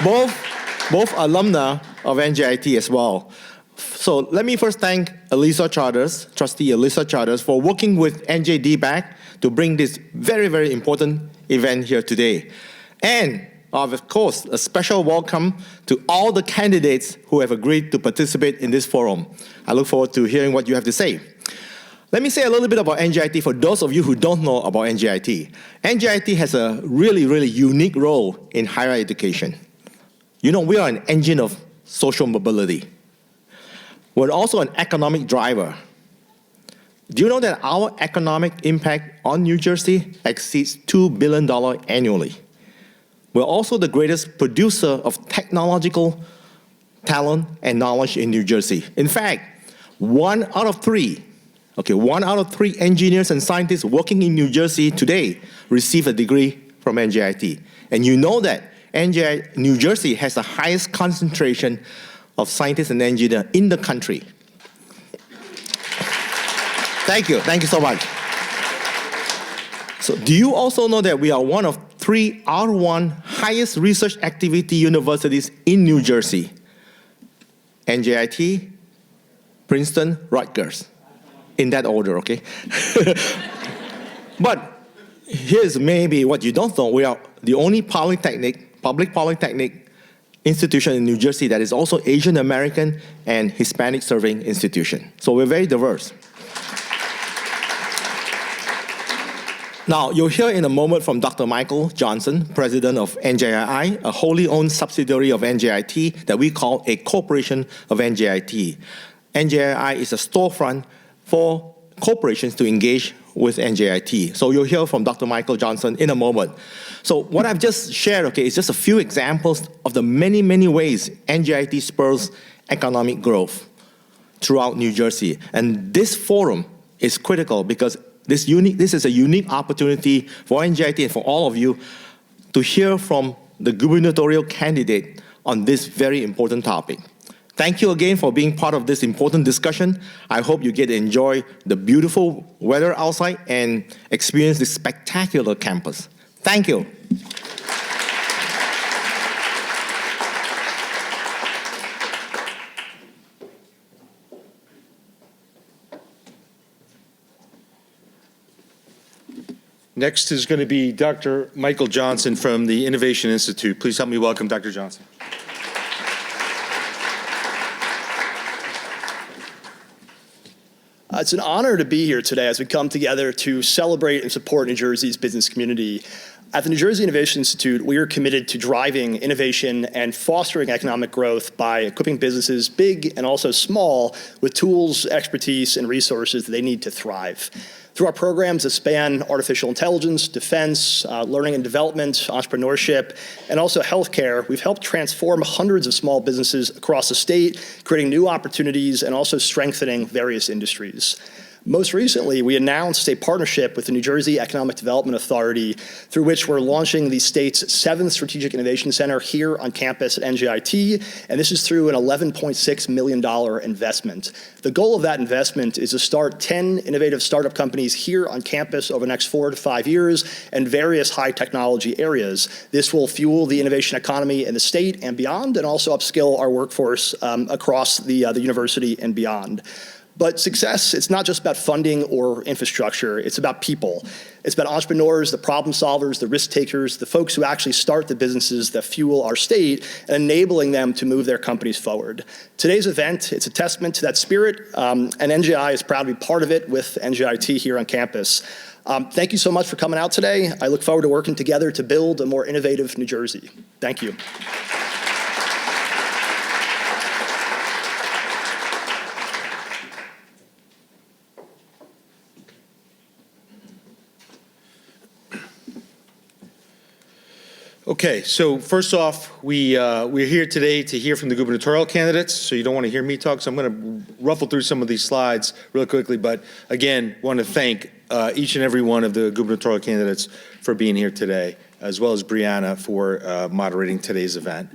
both alumna of NJIT as well. So let me first thank Trustee Elisa Charters, for working with NJD to bring this very, very important event here today. And of course, a special welcome to all the candidates who have agreed to participate in this forum. I look forward to hearing what you have to say. Let me say a little bit about NJIT for those of you who don't know about NJIT. NJIT has a really, really unique role in higher education. You know, we are an engine of social mobility. We're also an economic driver. Do you know that our economic impact on New Jersey exceeds $2 billion annually? We're also the greatest producer of technological talent and knowledge in New Jersey. In fact, one out of three engineers and scientists working in New Jersey today receive a degree from NJIT. And you know that New Jersey has the highest concentration of scientists and engineers in the country. Thank you so much. So do you also know that we are one of 3 R1 highest research activity universities in New Jersey? NJIT, Princeton, Rutgers, in that order, okay? But here's maybe what you don't know. We are the only public polytechnic institution in New Jersey that is also Asian American and Hispanic serving institution. So we're very diverse. Now, you'll hear in a moment from Dr. Michael Johnson, president of NJII, a wholly owned subsidiary of NJIT that we call a corporation of NJIT. NJII is a storefront for corporations to engage with NJIT. So you'll hear from Dr. Michael Johnson in a moment. So what I've just shared, okay, is just a few examples of the many, many ways NJIT spurs economic growth throughout New Jersey. And this forum is critical because this is a unique opportunity for NJIT and for all of you to hear from the gubernatorial candidate on this very important topic. Thank you again for being part of this important discussion. I hope you get to enjoy the beautiful weather outside and experience this spectacular campus. Thank you. Next is going to be Dr. Michael Johnson from the Innovation Institute. Please help me welcome Dr. Johnson. It's an honor to be here today as we come together to celebrate and support New Jersey's business community. At the New Jersey Innovation Institute, we are committed to driving innovation and fostering economic growth by equipping businesses, big and also small, with tools, expertise, and resources that they need to thrive. Through our programs that span artificial intelligence, defense, learning and development, entrepreneurship, and also healthcare, we've helped transform hundreds of small businesses across the state, creating new opportunities and also strengthening various industries. Most recently, we announced a partnership with the New Jersey Economic Development Authority, through which we're launching the state's 7th Strategic Innovation Center here on campus at NJIT, and this is through an $11.6 million investment. The goal of that investment is to start 10 innovative startup companies here on campus over the next 4 to 5 years in various high technology areas. This will fuel the innovation economy in the state and beyond, and also upskill our workforce across the university and beyond. But success, it's not just about funding or infrastructure, it's about people. It's about entrepreneurs, the problem solvers, the risk takers, the folks who actually start the businesses that fuel our state, and enabling them to move their companies forward. Today's event, it's a testament to that spirit, and NJI is proud to be part of it with NJIT here on campus. Thank you so much for coming out today. I look forward to working together to build a more innovative New Jersey. Thank you. Okay, so first off, we're here today to hear from the gubernatorial candidates, so you don't want to hear me talk, so I'm going to ruffle through some of these slides real quickly, but again, want to thank each and every one of the gubernatorial candidates for being here today, as well as Brianna for moderating today's event.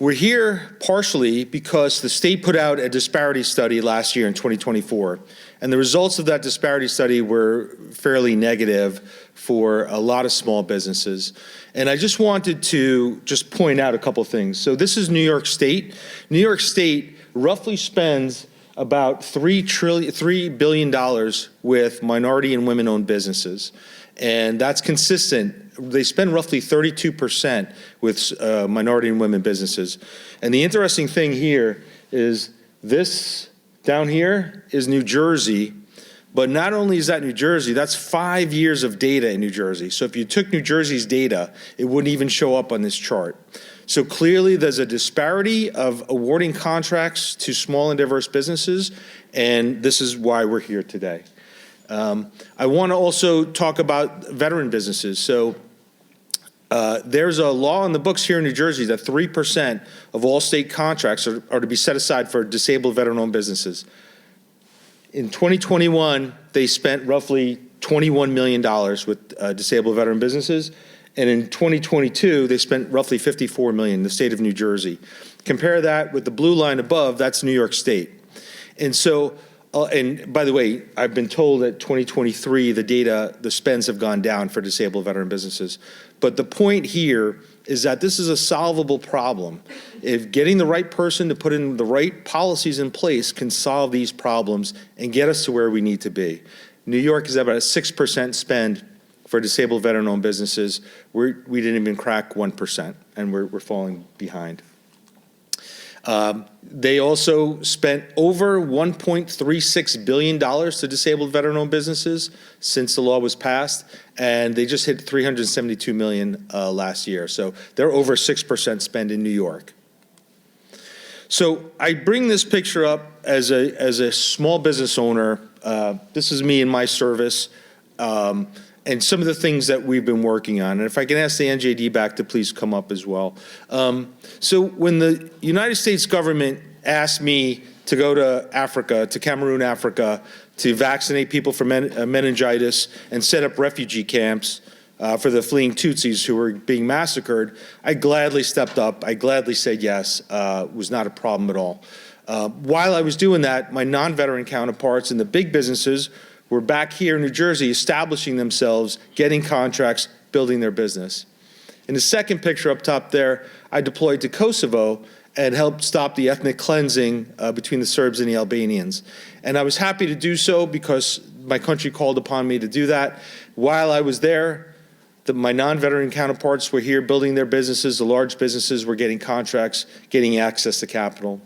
We're here partially because the state put out a disparity study last year in 2024, and the results of that disparity study were fairly negative for a lot of small businesses. And I just wanted to just point out a couple things. So this is New York State. New York State roughly spends about $3 billion with minority and women-owned businesses. And that's consistent. They spend roughly 32% with minority and women businesses. And the interesting thing here is this down here is New Jersey. But not only is that New Jersey, that's 5 years of data in New Jersey. So if you took New Jersey's data, it wouldn't even show up on this chart. So clearly there's a disparity of awarding contracts to small and diverse businesses, and this is why we're here today. I want to also talk about veteran businesses. So there's a law in the books here in New Jersey that 3% of all state contracts are to be set aside for disabled veteran-owned businesses. In 2021, they spent roughly $21 million with disabled veteran businesses. And in 2022, they spent roughly $54 million in the state of New Jersey. Compare that with the blue line above, that's New York State. And so, and by the way, I've been told that 2023, the spends have gone down for disabled veteran businesses. But the point here is that this is a solvable problem. If getting the right person to put in the right policies in place can solve these problems and get us to where we need to be. New York is about a 6% spend for disabled veteran-owned businesses. We didn't even crack 1%, and we're falling behind. They also spent over $1.36 billion to disabled veteran-owned businesses since the law was passed, and they just hit $372 million last year. So they're over 6% spend in New York. So I bring this picture up as a small business owner. This is me in my service, and some of the things that we've been working on. And if I can ask the NJIT back to please come up as well. So when the United States government asked me to go to Africa, to Cameroon, Africa, to vaccinate people for meningitis and set up refugee camps for the fleeing Tutsis who were being massacred, I gladly stepped up. I gladly said yes. It was not a problem at all. While I was doing that, my non-veteran counterparts in the big businesses were back here in New Jersey establishing themselves, getting contracts, building their business. In the second picture up top there, I deployed to Kosovo and helped stop the ethnic cleansing between the Serbs and the Albanians. And I was happy to do so because my country called upon me to do that. While I was there, my non-veteran counterparts were here building their businesses. The large businesses were getting contracts, getting access to capital.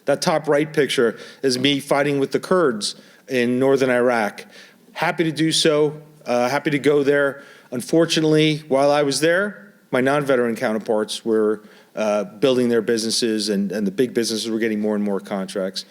That top right picture is me fighting with the Kurds in northern Iraq. Happy to do so, happy to go there. Unfortunately, while I was there, my non-veteran counterparts were building their businesses and the big businesses were getting more and more contracts.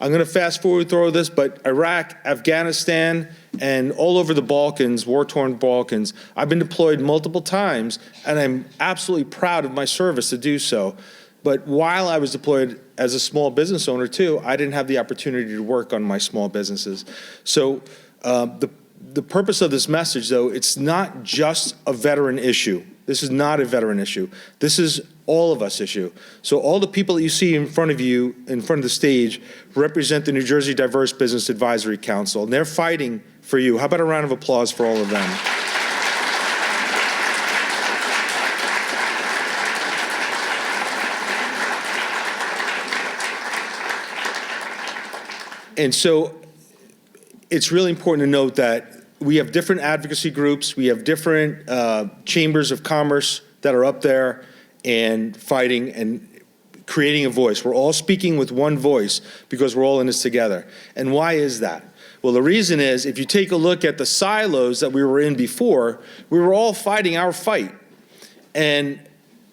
I'm gonna fast forward through this, but Iraq, Afghanistan, and all over the Balkans, war-torn Balkans, I've been deployed multiple times, and I'm absolutely proud of my service to do so. But while I was deployed as a small business owner too, I didn't have the opportunity to work on my small businesses. So the purpose of this message, though, it's not just a veteran issue. This is not a veteran issue. This is all of us issue. So all the people that you see in front of you, in front of the stage, represent the New Jersey Diverse Business Advisory Council, and they're fighting for you. How about a round of applause for all of them? And so it's really important to note that we have different advocacy groups, we have different chambers of commerce that are up there and fighting and creating a voice. We're all speaking with one voice because we're all in this together. And why is that? Well, the reason is if you take a look at the silos that we were in before, we were all fighting our fight. And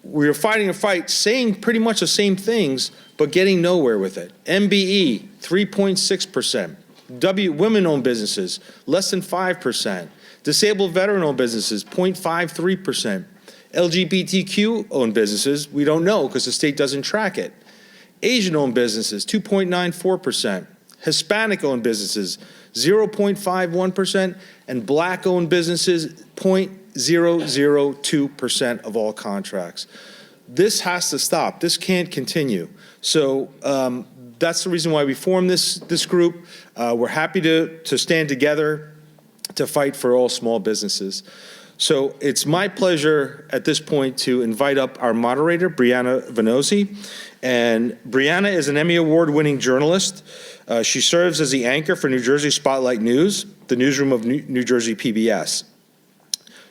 we were fighting a fight saying pretty much the same things, but getting nowhere with it. MBE, 3.6%. Women-owned businesses, less than 5%. Disabled veteran-owned businesses, 0.53%. LGBTQ-owned businesses, we don't know because the state doesn't track it. Asian-owned businesses, 2.94%. Hispanic-owned businesses, 0.51%. And Black-owned businesses, 0.002% of all contracts. this has to stop. This can't continue. So that's the reason why we formed this group. We're happy to stand together to fight for all small businesses. So it's my pleasure at this point to invite up our moderator, Brianna Venozzi. And Brianna is an Emmy Award-winning journalist. She serves as the anchor for New Jersey Spotlight News, the newsroom of New Jersey PBS.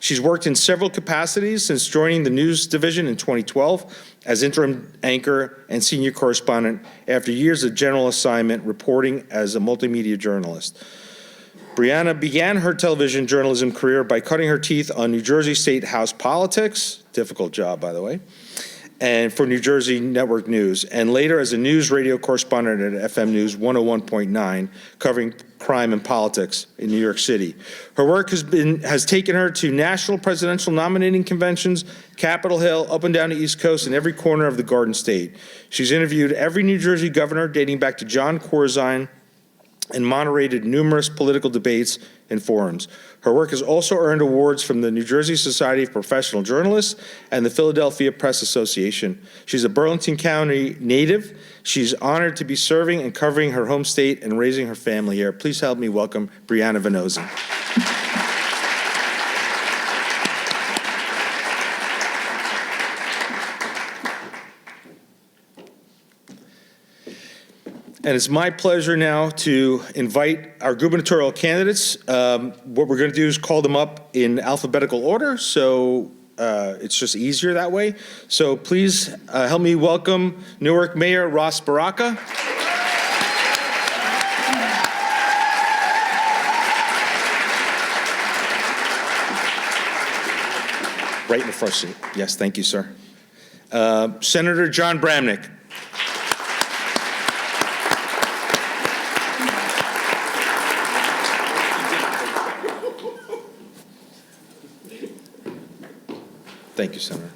She's worked in several capacities since joining the news division in 2012 as interim anchor and senior correspondent after years of general assignment reporting as a multimedia journalist. Brianna began her television journalism career by cutting her teeth on New Jersey State House politics, difficult job, by the way, and for New Jersey Network News, and later as a news radio correspondent at FM News 101.9, covering crime and politics in New York City. Her work has taken her to national presidential nominating conventions, Capitol Hill, up and down the East Coast, and every corner of the Garden State. She's interviewed every New Jersey governor dating back to John Corzine, and moderated numerous political debates and forums. Her work has also earned awards from the New Jersey Society of Professional Journalists and the Philadelphia Press Association. She's a Burlington County native. She's honored to be serving and covering her home state and raising her family here. Please help me welcome Brianna Venozzi. And it's my pleasure now to invite our gubernatorial candidates. What we're going to do is call them up in alphabetical order, so it's just easier that way. So please help me welcome Newark Mayor Ras Baraka. Right in the front seat. Yes, thank you, sir. Senator John Bramnick. Thank you, Senator.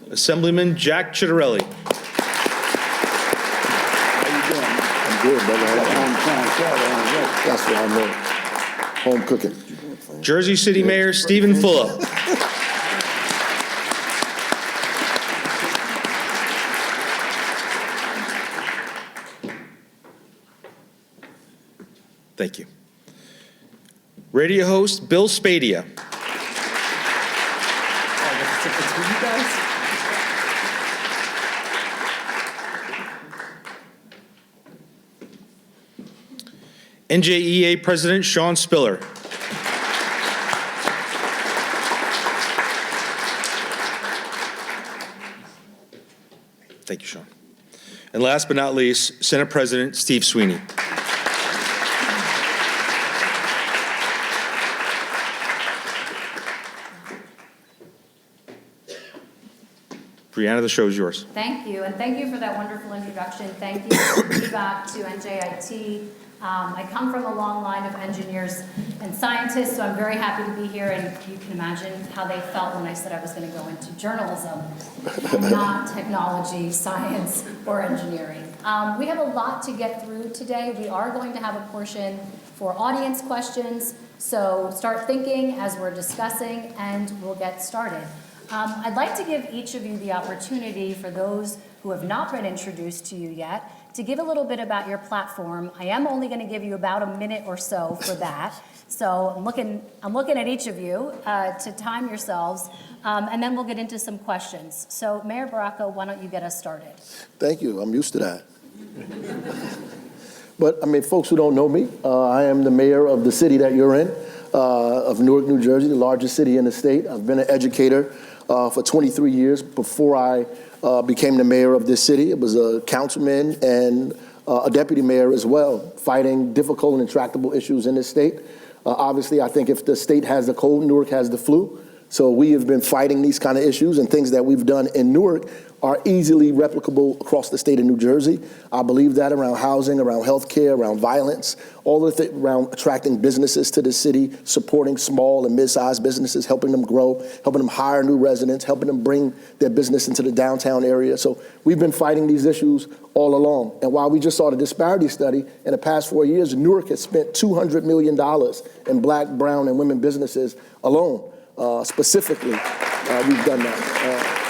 Assemblyman Jack Chitterelli. How you doing? I'm good, brother. That's what I know. Home cooking. Jersey City Mayor Stephen Fulop. Thank you. Radio host Bill Spadia. NJIT President Sean Spiller. Thank you, Sean. And last but not least, Senate President Steve Sweeney. Brianna, the show is yours. Thank you, and thank you for that wonderful introduction. Thank you for feedback to NJIT. I come from a long line of engineers and scientists, so I'm very happy to be here, and you can imagine how they felt when I said I was going to go into journalism and not technology, science, or engineering. We have a lot to get through today. We are going to have a portion for audience questions, so start thinking as we're discussing, and we'll get started. I'd like to give each of you the opportunity, for those who have not been introduced to you yet, to give a little bit about your platform. I am only going to give you about a minute or so for that. So I'm looking at each of you to time yourselves, and then we'll get into some questions. So Mayor Baraka, why don't you get us started? Thank you. I'm used to that. But, I mean, folks who don't know me, I am the mayor of the city that you're in, of Newark, New Jersey, the largest city in the state. I've been an educator for 23 years. Before I became the mayor of this city, I was a councilman and a deputy mayor as well, fighting difficult and intractable issues in this state. Obviously, I think if the state has the cold, Newark has the flu. So we have been fighting these kind of issues, and things that we've done in Newark are easily replicable across the state of New Jersey. I believe that around housing, around healthcare, around violence, all of it around attracting businesses to the city, supporting small and mid-sized businesses, helping them grow, helping them hire new residents, helping them bring their business into the downtown area. So we've been fighting these issues all along. And while we just saw the disparity study, in the past 4 years, Newark has spent $200 million in black, brown, and women businesses alone. Specifically, we've done that.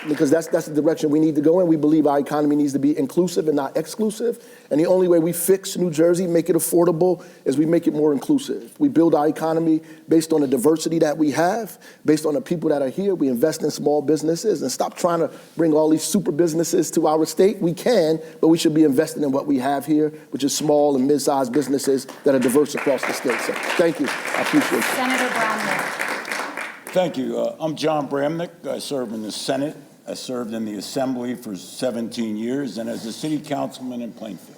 Because that's the direction we need to go in. We believe our economy needs to be inclusive and not exclusive. And the only way we fix New Jersey, make it affordable, is we make it more inclusive. We build our economy based on the diversity that we have, based on the people that are here. We invest in small businesses and stop trying to bring all these super businesses to our state. We can, but we should be investing in what we have here, which is small and mid-sized businesses that are diverse across the state. So thank you. I appreciate it. Senator Bramnick. Thank you. I'm John Bramnick. I serve in the Senate. I served in the Assembly for 17 years and as a city councilman in Plainfield.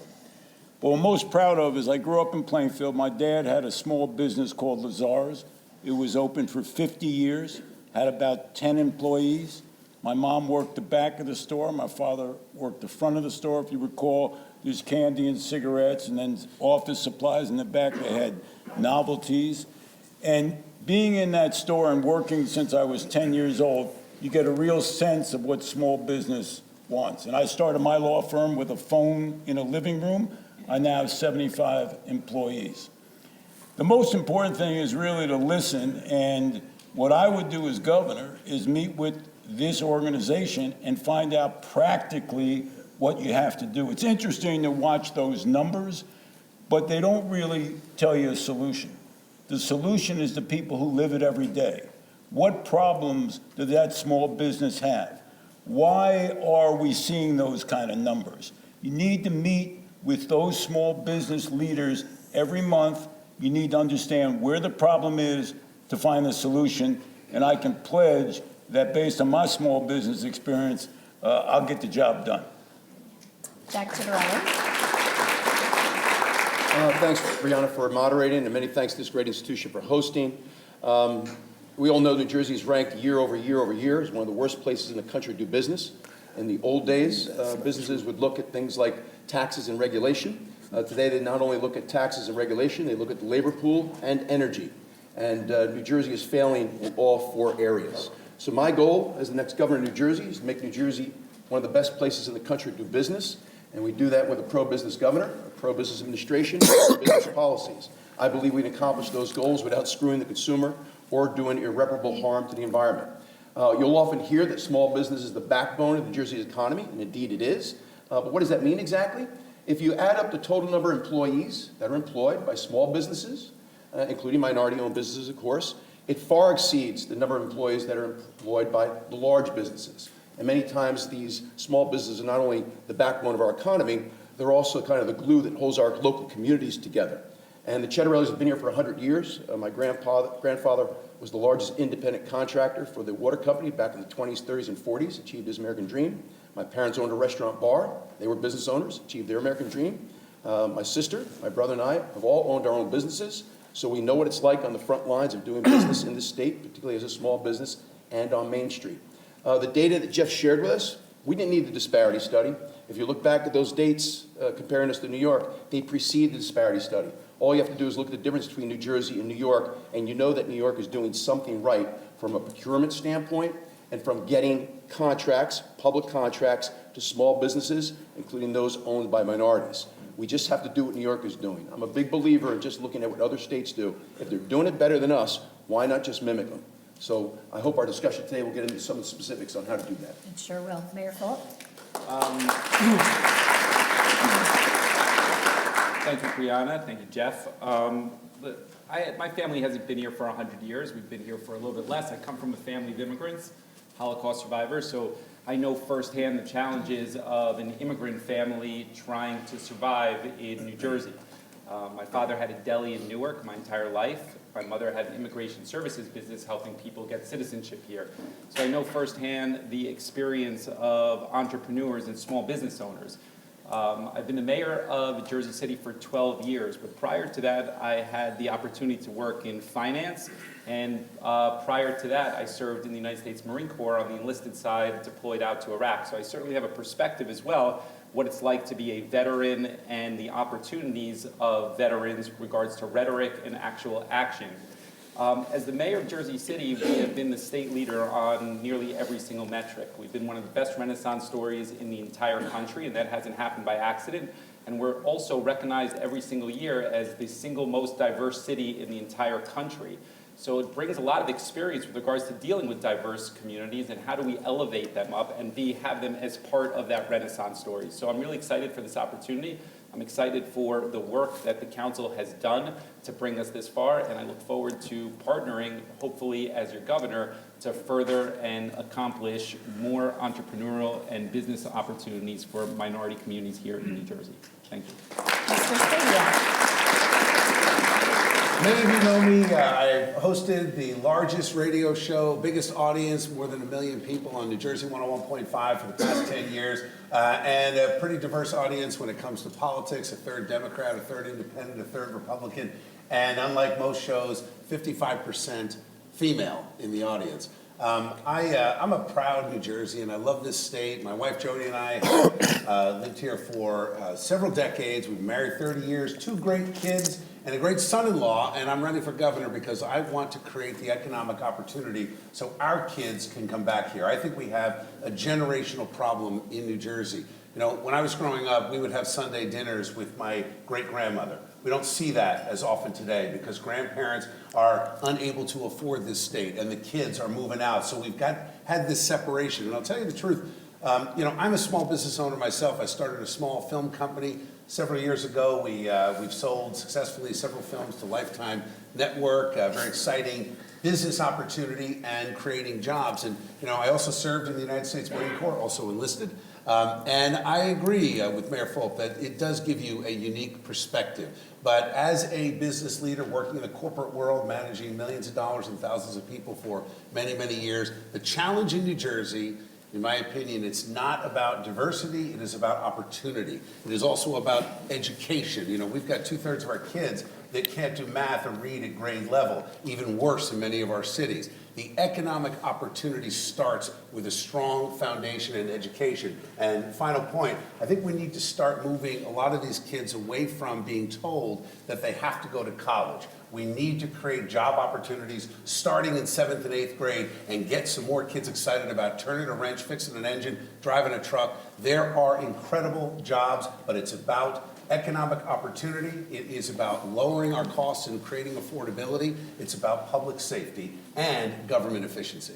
But what I'm most proud of is I grew up in Plainfield. My dad had a small business called Lazar's. It was open for 50 years, had about 10 employees. My mom worked the back of the store. My father worked the front of the store. If you recall, there's candy and cigarettes, and then office supplies in the back. They had novelties. And being in that store and working since I was 10 years old, you get a real sense of what small business wants. And I started my law firm with a phone in a living room. I now have 75 employees. The most important thing is really to listen, and what I would do as governor is meet with this organization and find out practically what you have to do. It's interesting to watch those numbers, but they don't really tell you a solution. The solution is the people who live it every day. What problems does that small business have? Why are we seeing those kind of numbers? You need to meet with those small business leaders every month. You need to understand where the problem is to find a solution. And I can pledge that based on my small business experience, I'll get the job done. Dr. Ryan. Thanks, Brianna, for moderating, and many thanks to this great institution for hosting. We all know New Jersey is ranked year over year over year as one of the worst places in the country to do business. In the old days, businesses would look at things like taxes and regulation. Today, they not only look at taxes and regulation, they look at the labor pool and energy. And New Jersey is failing in all four areas. So my goal as the next governor of New Jersey is to make New Jersey one of the best places in the country to do business. And we do that with a pro-business governor, a pro-business administration, and pro-business policies. I believe we can accomplish those goals without screwing the consumer or doing irreparable harm to the environment. You'll often hear that small business is the backbone of New Jersey's economy, and indeed it is. But what does that mean exactly? If you add up the total number of employees that are employed by small businesses, including minority-owned businesses, of course, it far exceeds the number of employees that are employed by the large businesses. And many times these small businesses are not only the backbone of our economy, they're also kind of the glue that holds our local communities together. And the Cheddarellis have been here for 100 years. My grandfather was the largest independent contractor for the water company back in the 20s, 30s, and 40s, achieved his American dream. My parents owned a restaurant bar. They were business owners, achieved their American dream. My sister, my brother, and I have all owned our own businesses, so we know what it's like on the front lines of doing business in this state, particularly as a small business and on Main Street. The data that Jeff shared with us, we didn't need the disparity study. If you look back at those dates comparing us to New York, they precede the disparity study. All you have to do is look at the difference between New Jersey and New York, and you know that New York is doing something right from a procurement standpoint and from getting contracts, public contracts, to small businesses, including those owned by minorities. We just have to do what New York is doing. I'm a big believer in just looking at what other states do. If they're doing it better than us, why not just mimic them? So I hope our discussion today will get into some of the specifics on how to do that. It sure will. Mayor Philip. Thank you, Brianna. Thank you, Jeff. My family hasn't been here for 100 years. We've been here for a little bit less. I come from a family of immigrants, Holocaust survivors, so I know firsthand the challenges of an immigrant family trying to survive in New Jersey. My father had a deli in Newark my entire life. My mother had an immigration services business helping people get citizenship here. So I know firsthand the experience of entrepreneurs and small business owners. I've been the mayor of Jersey City for 12 years, but prior to that, I had the opportunity to work in finance, and prior to that, I served in the United States Marine Corps on the enlisted side, deployed out to Iraq. So I certainly have a perspective as well, what it's like to be a veteran and the opportunities of veterans with regards to rhetoric and actual action. As the mayor of Jersey City, we have been the state leader on nearly every single metric. We've been one of the best Renaissance stories in the entire country, and that hasn't happened by accident. And we're also recognized every single year as the single most diverse city in the entire country. So it brings a lot of experience with regards to dealing with diverse communities and how do we elevate them up and have them as part of that Renaissance story. So I'm really excited for this opportunity. I'm excited for the work that the council has done to bring us this far, and I look forward to partnering, hopefully as your governor, to further and accomplish more entrepreneurial and business opportunities for minority communities here in New Jersey. Thank you. Mr. Spadea. Many of you know me. I hosted the largest radio show, biggest audience, more than 1 million people on New Jersey 101.5 for the past 10 years, and a pretty diverse audience when it comes to politics, a third Democrat, a third Independent, a third Republican, and unlike most shows, 55% female in the audience. I'm a proud New Jerseyan. I love this state. My wife Jody and I have lived here for several decades. We've been married 30 years, 2 great kids, and a great son-in-law, and I'm running for governor because I want to create the economic opportunity so our kids can come back here. I think we have a generational problem in New Jersey. You know, when I was growing up, we would have Sunday dinners with my great-grandmother. We don't see that as often today because grandparents are unable to afford this state and the kids are moving out. So we've had this separation. And I'll tell you the truth, you know, I'm a small business owner myself. I started a small film company several years ago. We've sold successfully several films to Lifetime Network, very exciting business opportunity and creating jobs. And, you know, I also served in the United States Marine Corps, also enlisted. And I agree with Mayor Fulp that it does give you a unique perspective. But as a business leader working in the corporate world, managing millions of dollars and thousands of people for many, many years, the challenge in New Jersey, in my opinion, it's not about diversity, it is about opportunity. It is also about education. You know, we've got 2/3 of our kids that can't do math or read at grade level, even worse in many of our cities. The economic opportunity starts with a strong foundation in education. And final point, I think we need to start moving a lot of these kids away from being told that they have to go to college. We need to create job opportunities starting in 7th and 8th grade and get some more kids excited about turning a wrench, fixing an engine, driving a truck. There are incredible jobs, but it's about economic opportunity. It is about lowering our costs and creating affordability. It's about public safety and government efficiency.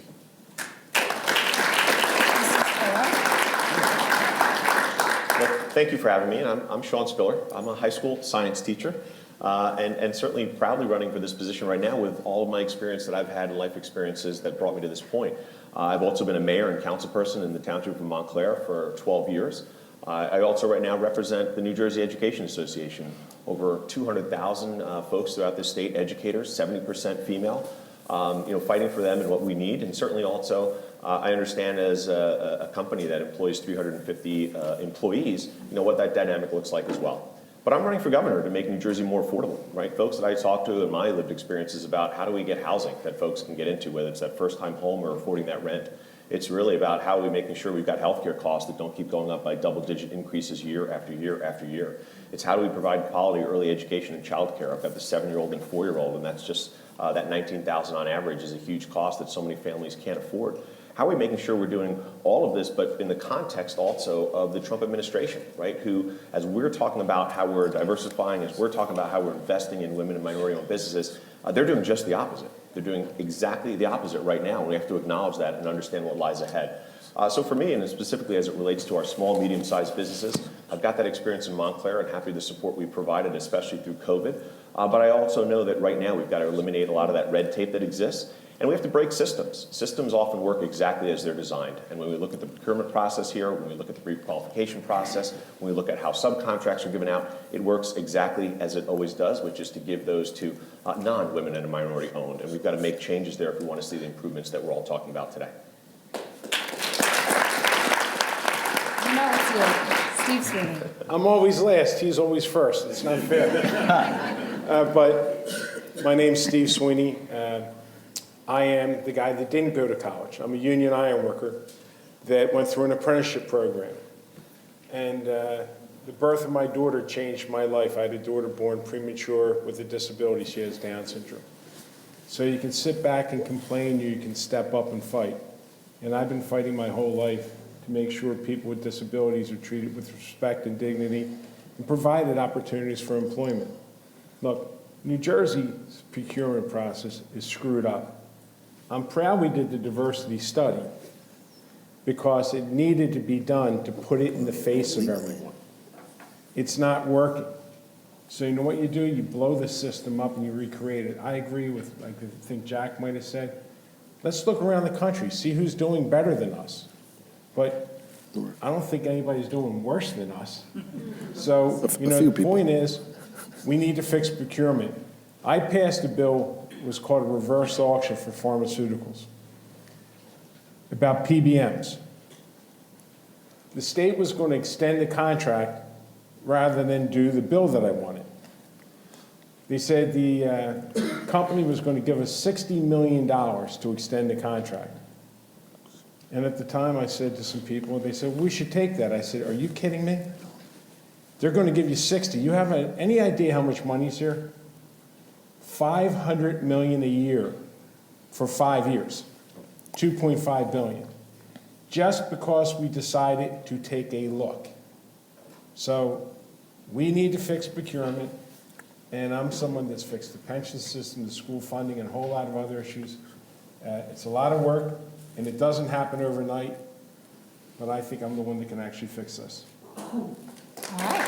Well, thank you for having me. And I'm Sean Spiller. I'm a high school science teacher and certainly proudly running for this position right now with all of my experience that I've had and life experiences that brought me to this point. I've also been a mayor and council person in the township of Montclair for 12 years. I also right now represent the New Jersey Education Association, over 200,000 folks throughout the state, educators, 70% female, you know, fighting for them and what we need. And certainly also, I understand as a company that employs 350 employees, you know, what that dynamic looks like as well. But I'm running for governor to make New Jersey more affordable, right? Folks that I talk to in my lived experiences about how do we get housing that folks can get into, whether it's that first-time home or affording that rent. It's really about how we're making sure we've got healthcare costs that don't keep going up by double-digit increases year after year after year. It's how do we provide quality early education and childcare. I've got the 7-year-old and 4-year-old, and that's just that $19,000 on average is a huge cost that so many families can't afford. How are we making sure we're doing all of this, but in the context also of the Trump administration, right? Who, as we're talking about how we're diversifying, as we're talking about how we're investing in women and minority-owned businesses, they're doing just the opposite. They're doing exactly the opposite right now, and we have to acknowledge that and understand what lies ahead. So for me, and specifically as it relates to our small, medium-sized businesses, I've got that experience in Montclair and happy with the support we provided, especially through COVID. But I also know that right now we've got to eliminate a lot of that red tape that exists, and we have to break systems. Systems often work exactly as they're designed. And when we look at the procurement process here, when we look at the pre-qualification process, when we look at how subcontracts are given out, it works exactly as it always does, which is to give those to non-women and minority owned. And we've got to make changes there if we want to see the improvements that we're all talking about today. You know it's you, Steve Sweeney. I'm always last, he's always first. It's not fair. But my name's Steve Sweeney. I am the guy that didn't go to college. I'm a union iron worker that went through an apprenticeship program. And the birth of my daughter changed my life. I had a daughter born premature with a disability. She has Down syndrome. So you can sit back and complain, you can step up and fight. And I've been fighting my whole life to make sure people with disabilities are treated with respect and dignity and provided opportunities for employment. Look, New Jersey's procurement process is screwed up. I'm proud we did the diversity study because it needed to be done to put it in the face of everyone. It's not working. So you know what you do? You blow the system up and you recreate it. I agree with, I think Jack might have said, let's look around the country, see who's doing better than us. But I don't think anybody's doing worse than us. So, the point is, we need to fix procurement. I passed a bill, it was called a reverse auction for pharmaceuticals, about PBMs. The state was going to extend the contract rather than do the bill that I wanted. They said the company was going to give us $60 million to extend the contract. And at the time I said to some people, they said, we should take that. I said, are you kidding me? They're going to give you 60. You have any idea how much money's here? $500 million a year for 5 years, $2.5 billion, just because we decided to take a look. So we need to fix procurement, and I'm someone that's fixed the pension system, the school funding, and a whole lot of other issues. It's a lot of work, and it doesn't happen overnight, but I think I'm the one that can actually fix this. All right.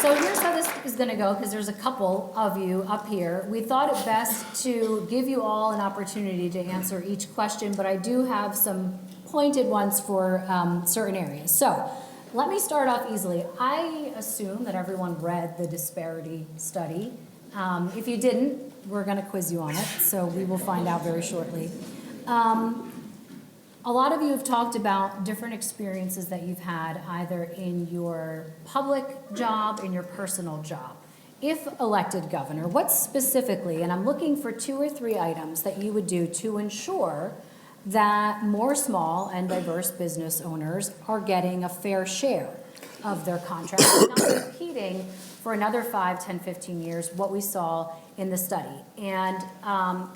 So here's how this is going to go, because there's a couple of you up here. We thought it best to give you all an opportunity to answer each question, but I do have some pointed ones for certain areas. So let me start off easily. I assume that everyone read the disparity study. If you didn't, we're going to quiz you on it, so we will find out very shortly. A lot of you have talked about different experiences that you've had either in your public job, in your personal job. If elected governor, what specifically, and I'm looking for 2 or 3 items that you would do to ensure that more small and diverse business owners are getting a fair share of their contracts, and not repeating for another 5, 10, 15 years what we saw in the study. And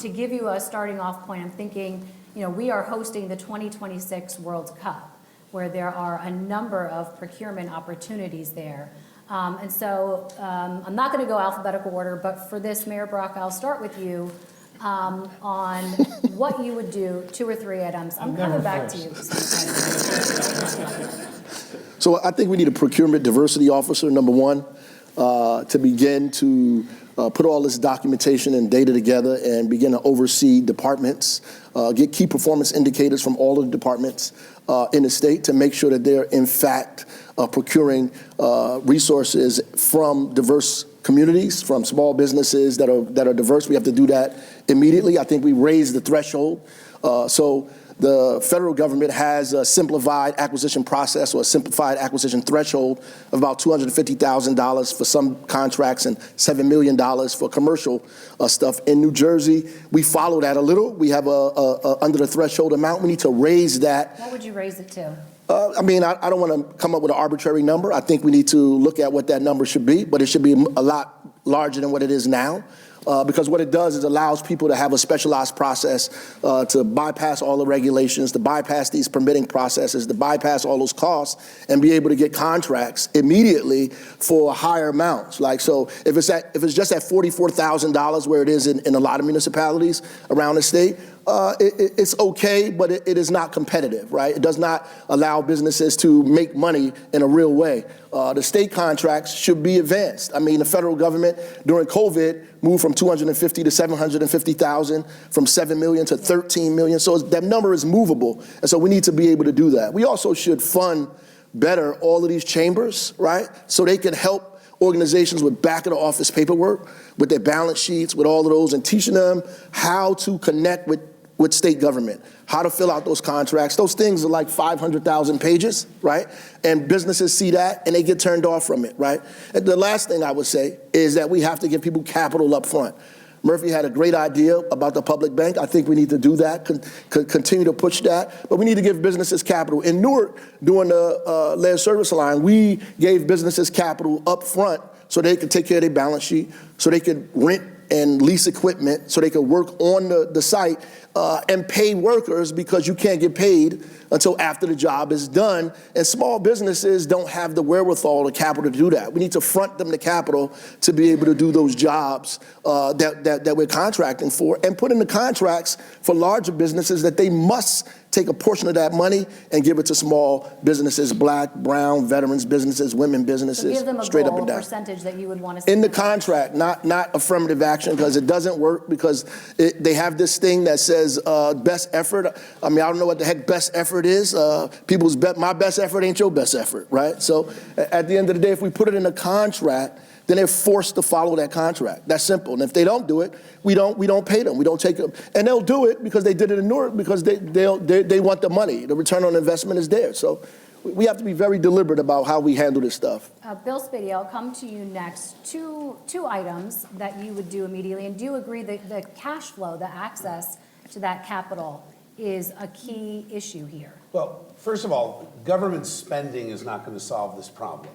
to give you a starting off point, I'm thinking, we are hosting the 2026 World Cup, where there are a number of procurement opportunities there. And so I'm not going to go alphabetical order, but for this, Mayor Brock, I'll start with you on what you would do, 2 or 3 items. I'm coming back to you. So I think we need a procurement diversity officer, number one, to begin to put all this documentation and data together and begin to oversee departments, get key performance indicators from all of the departments in the state to make sure that they're in fact procuring resources from diverse communities, from small businesses that are diverse. We have to do that immediately. I think we raised the threshold. So the federal government has a simplified acquisition process or a simplified acquisition threshold of about $250,000 for some contracts and $7 million for commercial stuff. In New Jersey, we follow that a little. We have a under the threshold amount. We need to raise that. What would you raise it to? I don't want to come up with an arbitrary number. I think we need to look at what that number should be, but it should be a lot larger than what it is now. Because what it does is allows people to have a specialized process to bypass all the regulations, to bypass these permitting processes, to bypass all those costs, and be able to get contracts immediately for higher amounts. Like, so if it's just at $44,000 where it is in a lot of municipalities around the state, it's okay, but it is not competitive, right? It does not allow businesses to make money in a real way. The state contracts should be advanced. I mean, the federal government during COVID moved from 250 to 750,000, from 7 million to 13 million. So that number is movable. And so we need to be able to do that. We also should fund better all of these chambers, right? So they can help organizations with back of the office paperwork, with their balance sheets, with all of those, and teaching them how to connect with state government, how to fill out those contracts. Those things are like 500,000 pages, right? And businesses see that and they get turned off from it, right? And the last thing I would say is that we have to give people capital up front. Murphy had a great idea about the public bank. I think we need to do that, continue to push that. But we need to give businesses capital. In Newark, during the lead service line, we gave businesses capital up front so they could take care of their balance sheet, so they could rent and lease equipment so they could work on the site and pay workers, because you can't get paid until after the job is done. And small businesses don't have the wherewithal, the capital to do that. We need to front them the capital to be able to do those jobs that we're contracting for, and put in the contracts for larger businesses that they must take a portion of that money and give it to small businesses, black, brown, veterans businesses, women businesses, So give them a straight up goal, and down. percentage that you would want to see. In the contract, not affirmative action, because it doesn't work, because they have this thing that says best effort. I mean, I don't know what the heck best effort is. My best effort ain't your best effort, right? So at the end of the day, if we put it in a contract, then they're forced to follow that contract. That's simple. And if they don't do it, we don't pay them. We don't take them. And they'll do it because they did it in Newark, because they want the money. The return on investment is there. So we have to be very deliberate about how we handle this stuff. Bill Spady, I'll come to you next. Two items that you would do immediately, and do you agree that the cash flow, the access to that capital, is a key issue here? Well, first of all, government spending is not going to solve this problem.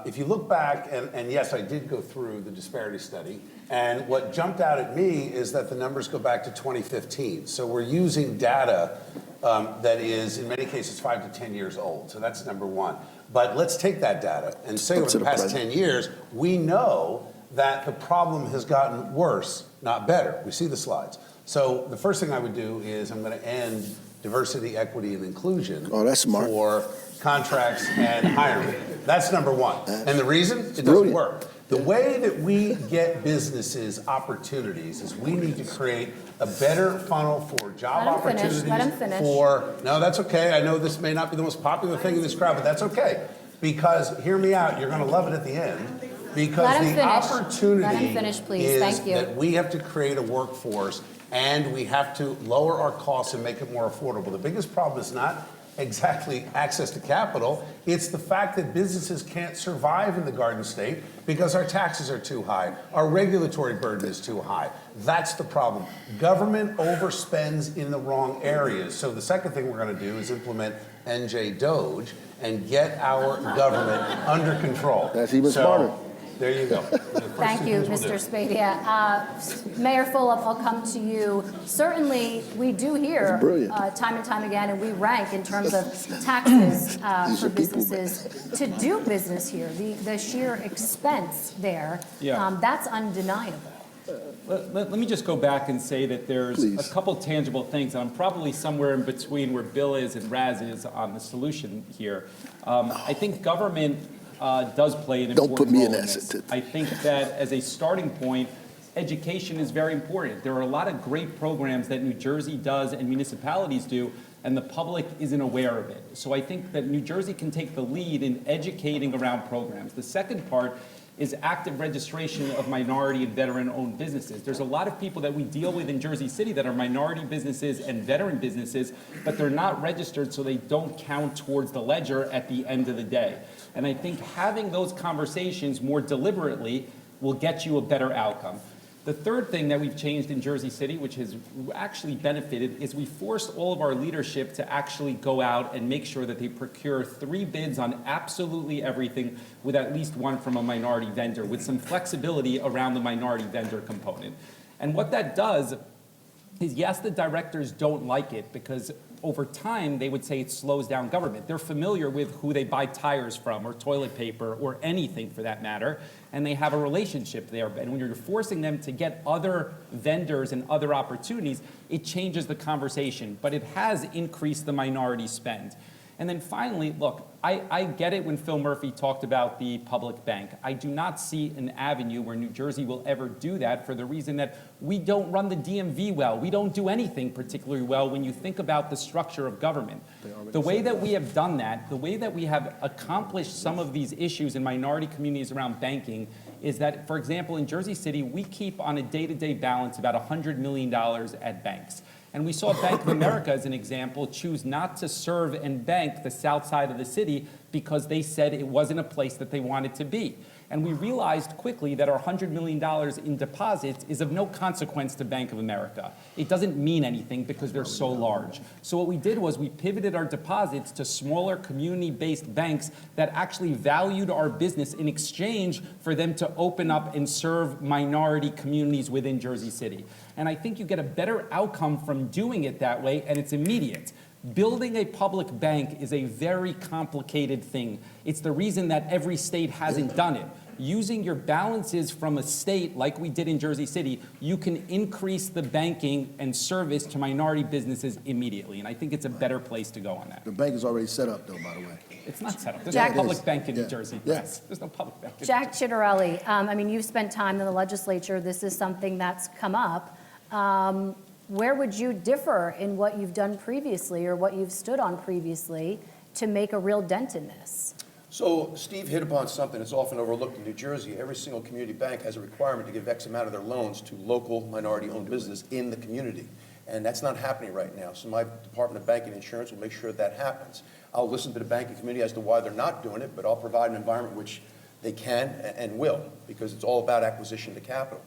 If you look back, and yes, I did go through the disparity study, and what jumped out at me is that the numbers go back to 2015. So we're using data that is, in many cases, 5 to 10 years old. So that's number one. But let's take that data and say over the past 10 years, we know that the problem has gotten worse, not better. We see the slides. So the first thing I would do is I'm going to end diversity, equity, and inclusion for contracts and hiring. That's number one. And the reason? It doesn't work. The way that we get businesses opportunities is we need to create a better funnel for job opportunities. Let him finish. No, that's okay. I know this may not be the most popular thing in this crowd, but that's okay. Because, hear me out, you're going to love it at the end. Because the opportunity is that we have to create a workforce, and we have to lower our costs and make it more affordable. The biggest problem is not exactly access to capital. It's the fact that businesses can't survive in the Garden State because our taxes are too high. Our regulatory burden is too high. That's the problem. Government overspends in the wrong areas. So the second thing we're going to do is implement NJ Doge and get our government under control. That's even smarter. There you go. Thank you, Mr. Spadia. Mayor Fulop, I'll come to you. Certainly, we do hear time and time again, and we rank in terms of taxes for businesses to do business here. The sheer expense there, that's undeniable. Let me just go back and say that there's a couple tangible things. I'm probably somewhere in between where Bill is and Raz is on the solution here. I think government does play an important role in this. I think that as a starting point, education is very important. There are a lot of great programs that New Jersey does and municipalities do, and the public isn't aware of it. So I think that New Jersey can take the lead in educating around programs. The second part is active registration of minority and veteran-owned businesses. There's a lot of people that we deal with in Jersey City that are minority businesses and veteran businesses, but they're not registered, so they don't count towards the ledger at the end of the day. And I think having those conversations more deliberately will get you a better outcome. The third thing that we've changed in Jersey City, which has actually benefited, is we forced all of our leadership to actually go out and make sure that they procure 3 bids on absolutely everything, with at least 1 from a minority vendor, with some flexibility around the minority vendor component. And what that does is, yes, the directors don't like it, because over time they would say it slows down government. They're familiar with who they buy tires from, or toilet paper, or anything for that matter, and they have a relationship there. And when you're forcing them to get other vendors and other opportunities, it changes the conversation, but it has increased the minority spend. And then finally, look, I get it when Phil Murphy talked about the public bank. I do not see an avenue where New Jersey will ever do that, for the reason that we don't run the DMV well. We don't do anything particularly well when you think about the structure of government. The way that we have done that, the way that we have accomplished some of these issues in minority communities around banking, is that, for example, in Jersey City, we keep on a day-to-day balance about $100 million at banks. And we saw Bank of America, as an example, choose not to serve and bank the south side of the city because they said it wasn't a place that they wanted to be. And we realized quickly that our $100 million in deposits is of no consequence to Bank of America. It doesn't mean anything because they're so large. So what we did was we pivoted our deposits to smaller community-based banks that actually valued our business in exchange for them to open up and serve minority communities within Jersey City. And I think you get a better outcome from doing it that way, and it's immediate. Building a public bank is a very complicated thing. It's the reason that every state hasn't done it. Using your balances from a state like we did in Jersey City, you can increase the banking and service to minority businesses immediately. And I think it's a better place to go on that. The bank is already set up, though, by the way. It's not set up. There's Jack- no public bank in Yeah. New Jersey. Yeah. Yes, there's no public bank in Jack Chitterelli, I mean, you've spent time in the legislature. This is something that's come up. Where would you differ in what you've done previously or what you've stood on previously to make a real dent in this? So Steve hit upon something that's often overlooked in New Jersey. Every single community bank has a requirement to give X amount of their loans to local minority-owned business in the community. And that's not happening right now. So my Department of Banking and Insurance will make sure that happens. I'll listen to the banking community as to why they're not doing it, but I'll provide an environment which they can and will, because it's all about acquisition to capital.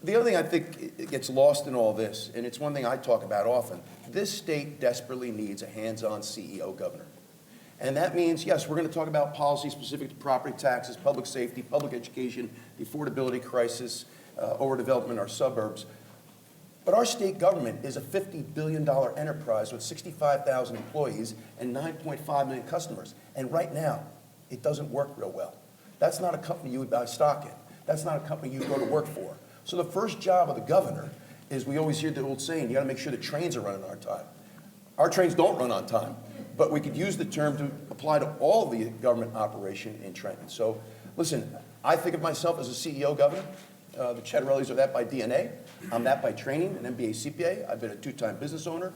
The other thing I think it gets lost in all this, and it's one thing I talk about often, this state desperately needs a hands-on CEO governor. And that means, yes, we're going to talk about policy specific to property taxes, public safety, public education, the affordability crisis, overdevelopment in our suburbs. But our state government is a $50 billion enterprise with 65,000 employees and 9.5 million customers. And right now, it doesn't work real well. That's not a company you would buy stock in. That's not a company you go to work for. So the first job of the governor is, we always hear the old saying, you got to make sure the trains are running on time. Our trains don't run on time, but we could use the term to apply to all the government operation in Trenton. So listen, I think of myself as a CEO governor. The Chatterellis are that by DNA. I'm that by training, an MBA CPA. I've been a 2-time business owner.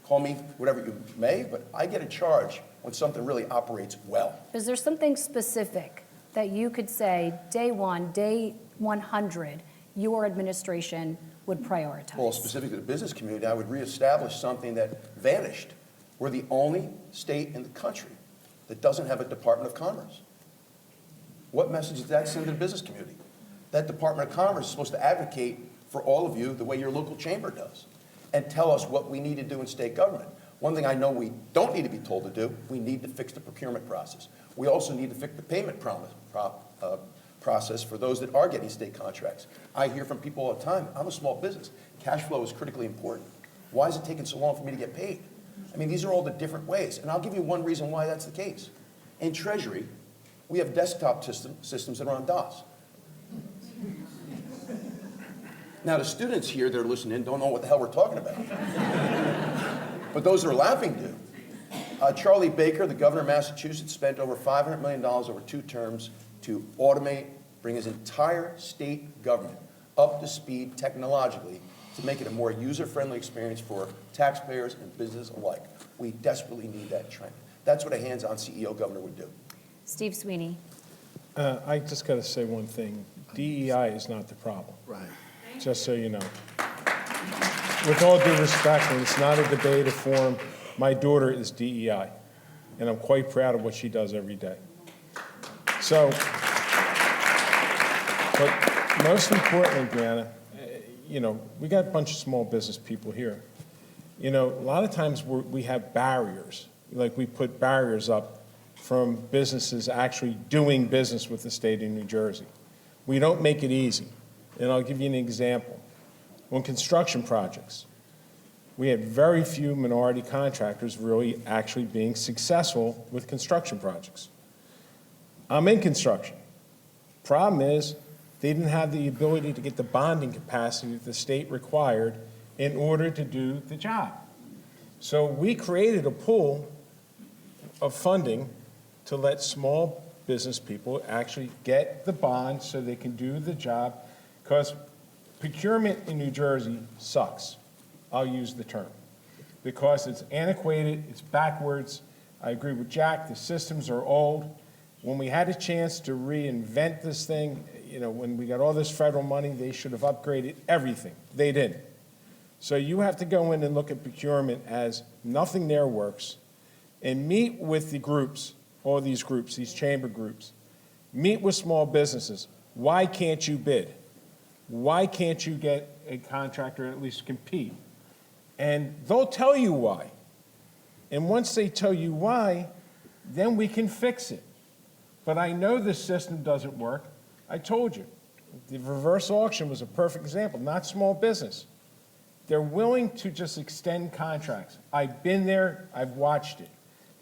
Call me whatever you may, but I get a charge when something really operates well. Is there something specific that you could say, day one, day 100, your administration would prioritize? Well, specific to the business community, I would reestablish something that vanished. We're the only state in the country that doesn't have a Department of Commerce. What message does that send to the business community? That Department of Commerce is supposed to advocate for all of you the way your local chamber does and tell us what we need to do in state government. One thing I know we don't need to be told to do, we need to fix the procurement process. We also need to fix the payment process for those that are getting state contracts. I hear from people all the time, I'm a small business. Cash flow is critically important. Why is it taking so long for me to get paid? I mean, these are all the different ways. And I'll give you one reason why that's the case. In Treasury, we have desktop systems that are on DOS. Now, the students here that are listening don't know what the hell we're talking about. But those that are laughing do. Charlie Baker, the governor of Massachusetts, spent over $500 million over 2 terms to automate, bring his entire state government up to speed technologically to make it a more user-friendly experience for taxpayers and business alike. We desperately need that trend. That's what a hands-on CEO governor would do. Steve Sweeney. I just got to say one thing. DEI is not the problem. Right. Just so you know. With all due respect, and it's not a debate or forum, my daughter is DEI, and I'm quite proud of what she does every day. So, but most importantly, Brianna, we got a bunch of small business people here. A lot of times we have barriers, like we put barriers up from businesses actually doing business with the state of New Jersey. We don't make it easy. And I'll give you an example. On construction projects, we had very few minority contractors really actually being successful with construction projects. I'm in construction. Problem is, they didn't have the ability to get the bonding capacity that the state required in order to do the job. So we created a pool of funding to let small business people actually get the bond so they can do the job, because procurement in New Jersey sucks. I'll use the term. Because it's antiquated, it's backwards. I agree with Jack, the systems are old. When we had a chance to reinvent this thing, when we got all this federal money, they should have upgraded everything. They didn't. So you have to go in and look at procurement as nothing there works, and meet with the groups, all these groups, these chamber groups, Meet with small businesses. Why can't you bid? Why can't you get a contractor at least compete? And they'll tell you why. And once they tell you why, then we can fix it. But I know the system doesn't work. I told you, the reverse auction was a perfect example, not small business. They're willing to just extend contracts. I've been there, I've watched it.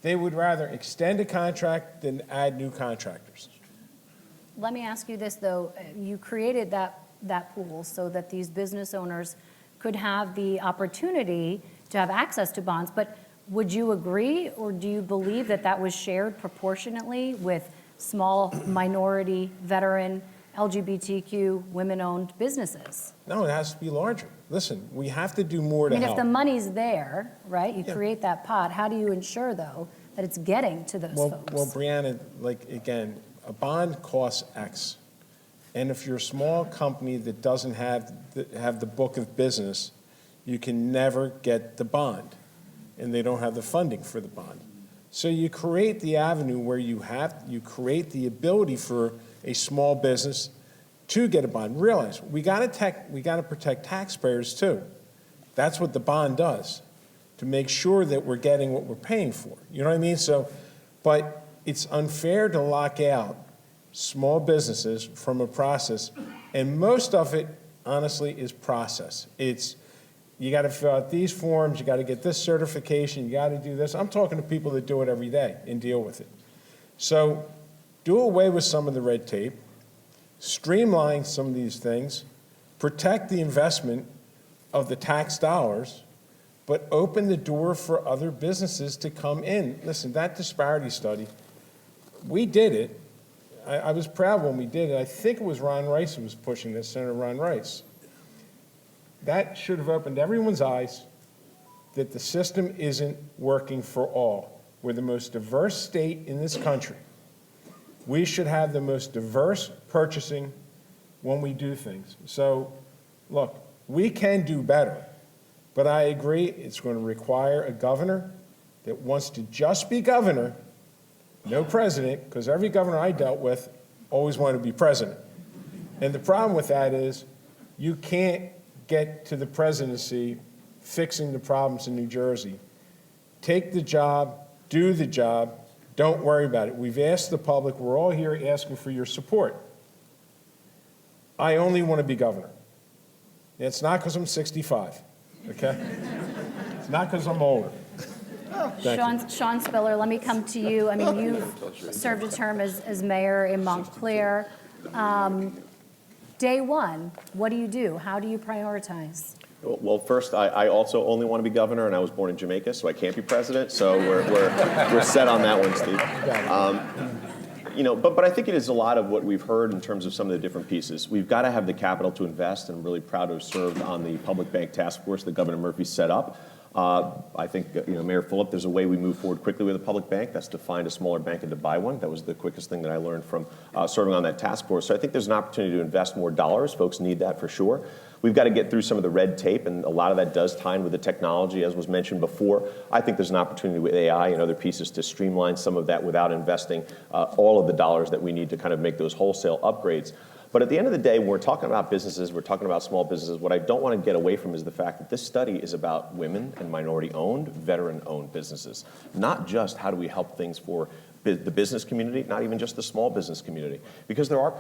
They would rather extend a contract than add new contractors. Let me ask you this, though. You created that pool so that these business owners could have the opportunity to have access to bonds, but would you agree, or do you believe that that was shared proportionately with small, minority, veteran, LGBTQ, women-owned businesses? No, it has to be larger. Listen, we have to do more to help. If the money's there, right, you create that pot, how do you ensure, though, that it's getting to those folks? Well, Brianna, like, again, a bond costs X. And if you're a small company that doesn't have the book of business, you can never get the bond. And they don't have the funding for the bond. So you create the avenue where you create the ability for a small business to get a bond. Realize, we got to protect taxpayers too. That's what the bond does, to make sure that we're getting what we're paying for. You know what I mean? So, but it's unfair to lock out small businesses from a process, and most of it, honestly, is process. It's, you got to fill out these forms, you got to get this certification, you got to do this. I'm talking to people that do it every day and deal with it. So do away with some of the red tape, streamline some of these things, protect the investment of the tax dollars, but open the door for other businesses to come in. Listen, that disparity study, we did it. I was proud when we did it. I think it was Ron Rice who was pushing this, Senator Ron Rice. That should have opened everyone's eyes that the system isn't working for all. We're the most diverse state in this country. We should have the most diverse purchasing when we do things. So, look, we can do better, but I agree it's going to require a governor that wants to just be governor, no president, because every governor I dealt with always wanted to be president. And the problem with that is you can't get to the presidency fixing the problems in New Jersey. Take the job, do the job, don't worry about it. We've asked the public, we're all here asking for your support. I only want to be governor. It's not because I'm 65, okay? It's not because I'm older. Sean Spiller, let me come to you. I mean, you've served a term as mayor in Montclair. Day one, what do? How do you prioritize? Well, first, I also only want to be governor, and I was born in Jamaica, so I can't be president. So we're set on that one, Steve. You know, but I think it is a lot of what we've heard in terms of some of the different pieces. We've got to have the capital to invest, and I'm really proud to have served on the public bank task force that Governor Murphy set up. I think, Mayor Fulop, there's a way we move forward quickly with a public bank. That's to find a smaller bank and to buy one. That was the quickest thing that I learned from serving on that task force. So I think there's an opportunity to invest more dollars. Folks need that for sure. We've got to get through some of the red tape, and a lot of that does tie in with the technology, as was mentioned before. I think there's an opportunity with AI and other pieces to streamline some of that without investing all of the dollars that we need to kind of make those wholesale upgrades. But at the end of the day, when we're talking about businesses, we're talking about small businesses, what I don't want to get away from is the fact that this study is about women and minority-owned, veteran-owned businesses, not just how do we help things for the business community, not even just the small business community, because there are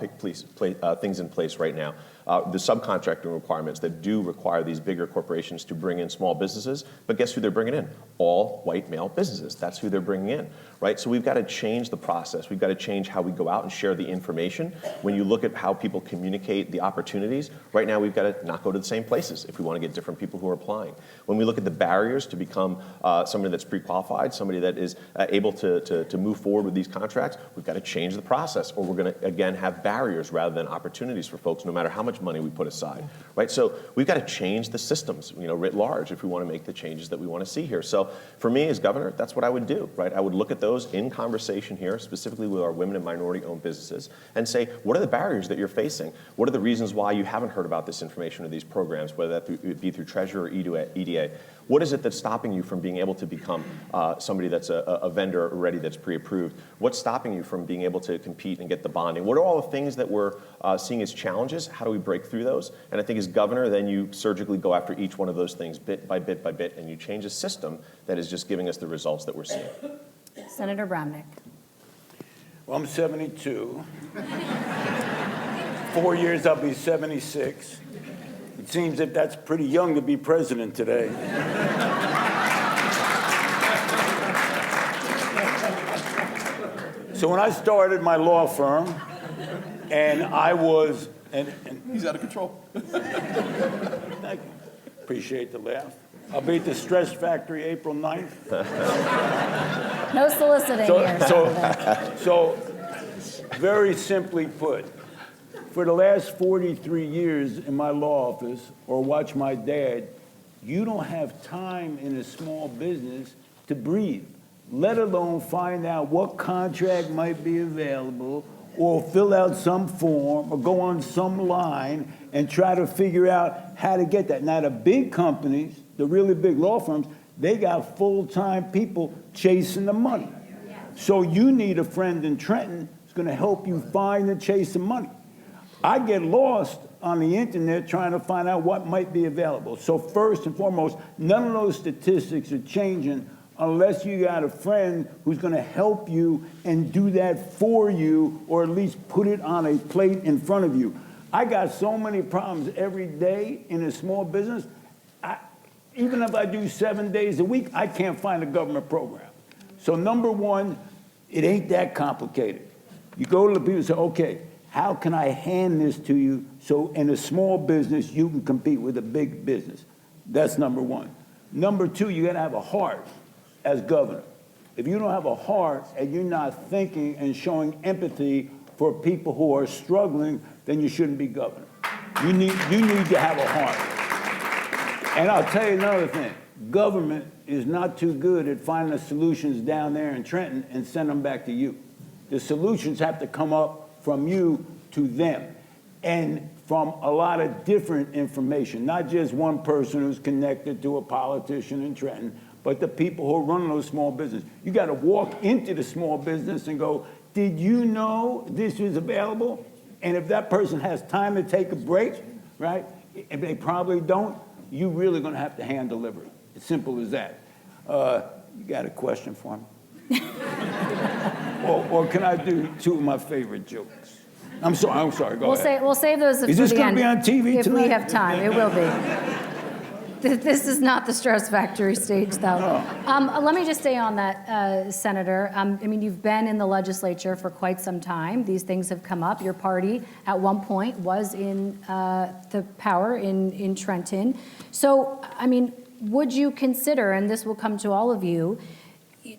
things in place right now. The subcontracting requirements that do require these bigger corporations to bring in small businesses, but guess who they're bringing in? All white male businesses. That's who they're bringing in, right? So we've got to change the process. We've got to change how we go out and share the information. When you look at how people communicate the opportunities, right now we've got to not go to the same places if we want to get different people who are applying. When we look at the barriers to become somebody that's pre-qualified, somebody that is able to move forward with these contracts, we've got to change the process, or we're going to, again, have barriers rather than opportunities for folks, no matter how much money we put aside, right? So we've got to change the systems, writ large, if we want to make the changes that we want to see here. So for me as governor, that's what I would do, right? I would look at those in conversation here, specifically with our women and minority-owned businesses, and say, what are the barriers that you're facing? What are the reasons why you haven't heard about this information or these programs, whether that be through Treasurer or EDA? What is it that's stopping you from being able to become somebody that's a vendor already that's pre-approved? What's stopping you from being able to compete and get the bonding? What are all the things that we're seeing as challenges? How do we break through those? And I think as governor, then you surgically go after each one of those things bit by bit by bit, and you change a system that is just giving us the results that we're seeing. Senator Bramnick. Well, I'm 72. 4 years, I'll be 76. It seems that that's pretty young to be president today. So when I started my law firm, and I was, and He's out of control. thank you. Appreciate the laugh. I'll be at the Stress Factory April 9th. No soliciting here. So, very simply put, for the last 43 years in my law office, or watch my dad, you don't have time in a small business to breathe, let alone find out what contract might be available, or fill out some form, or go on some line and try to figure out how to get that. Now, the big companies, the really big law firms, they got full-time people chasing the money. So you need a friend in Trenton who's going to help you find and chase the money. I get lost on the internet trying to find out what might be available. So first and foremost, none of those statistics are changing unless you got a friend who's going to help you and do that for you, or at least put it on a plate in front of you. I got so many problems every day in a small business. Even if I do 7 days a week, I can't find a government program. So number one, it ain't that complicated. You go to the people and say, okay, how can I hand this to you so in a small business you can compete with a big business? That's number one. Number two, you gotta have a heart as governor. If you don't have a heart and you're not thinking and showing empathy for people who are struggling, then you shouldn't be governor. You need to have a heart. And I'll tell you another thing. Government is not too good at finding the solutions down there in Trenton and send them back to you. The solutions have to come up from you to them, and from a lot of different information, not just one person who's connected to a politician in Trenton, but the people who are running those small businesses. You got to walk into the small business and go, did you know this was available? And if that person has time to take a break, right, if they probably don't, you're really going to have to hand deliver it. It's simple as that. You got a question for me? or can I do two of my favorite jokes? I'm sorry, go ahead. We'll save those for the end. Is this going to be on TV if tonight? If we have time, it will be. This is not the Stress Factory stage, though. Oh. Let me just stay on that, Senator. I mean, you've been in the legislature for quite some time. These things have come up. Your party, at one point, was in the power in Trenton. So, I mean, would you consider, and this will come to all of you,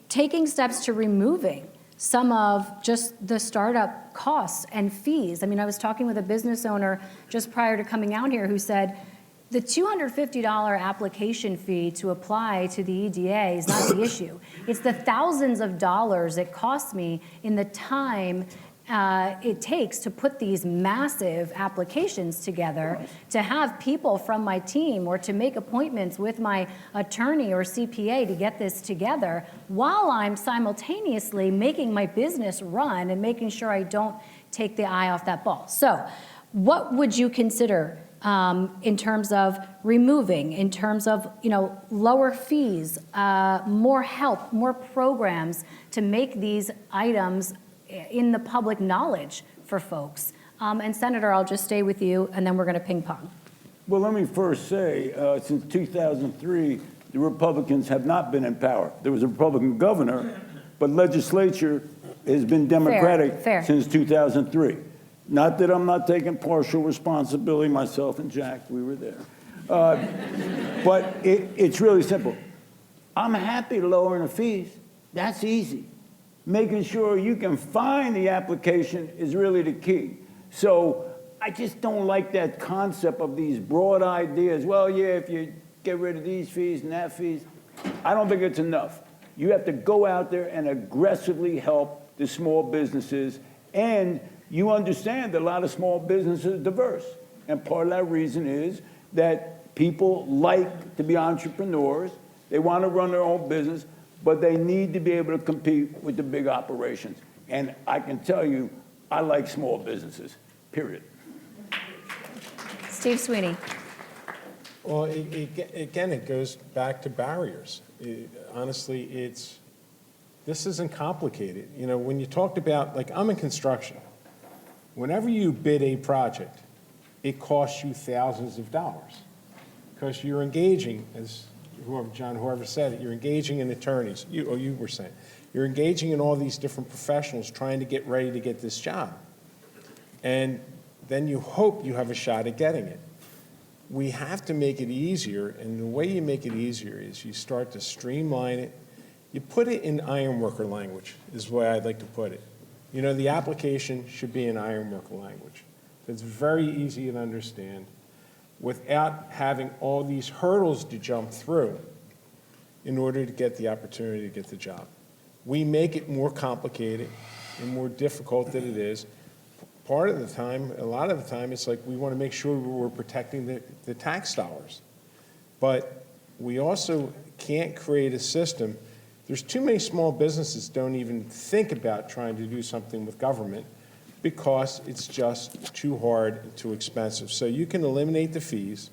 taking steps to removing some of just the startup costs and fees? I mean, I was talking with a business owner just prior to coming out here who said, the $250 application fee to apply to the EDA is not the issue. It's the thousands of dollars it costs me in the time it takes to put these massive applications together, to have people from my team or to make appointments with my attorney or CPA to get this together while I'm simultaneously making my business run and making sure I don't take the eye off that ball. So what would you consider in terms of removing, in terms of, lower fees, more help, more programs to make these items in the public knowledge for folks? And Senator, I'll just stay with you, and then we're going to ping pong. Well, let me first say, since 2003, the Republicans have not been in power. There was a Republican governor, but legislature has been Democratic since 2003. Not that I'm not taking partial responsibility, myself and Jack, we were there. But it's really simple. I'm happy lowering the fees. That's easy. Making sure you can find the application is really the key. So I just don't like that concept of these broad ideas. Well, yeah, if you get rid of these fees and that fees, I don't think it's enough. You have to go out there and aggressively help the small businesses, and you understand that a lot of small businesses are diverse. And part of that reason is that People like to be entrepreneurs. They want to run their own business, but they need to be able to compete with the big operations. And I can tell you, I like small businesses, period. Steve Sweeney. Well, again, it goes back to barriers. Honestly, this isn't complicated. You know, when you talked about, like, I'm in construction. Whenever you bid a project, it costs you thousands of dollars because you're engaging, as whoever said it, you're engaging in attorneys. You were saying. You're engaging in all these different professionals trying to get ready to get this job. And then you hope you have a shot at getting it. We have to make it easier, and the way you make it easier is you start to streamline it. You put it in ironworker language, is the way I'd like to put it. You know, the application should be in ironworker language. It's very easy to understand without having all these hurdles to jump through in order to get the opportunity to get the job. We make it more complicated and more difficult than it is. Part of the time, a lot of the time, it's like we want to make sure we're protecting the tax dollars. But we also can't create a system. There's too many small businesses don't even think about trying to do something with government because it's just too hard and too expensive. So you can eliminate the fees.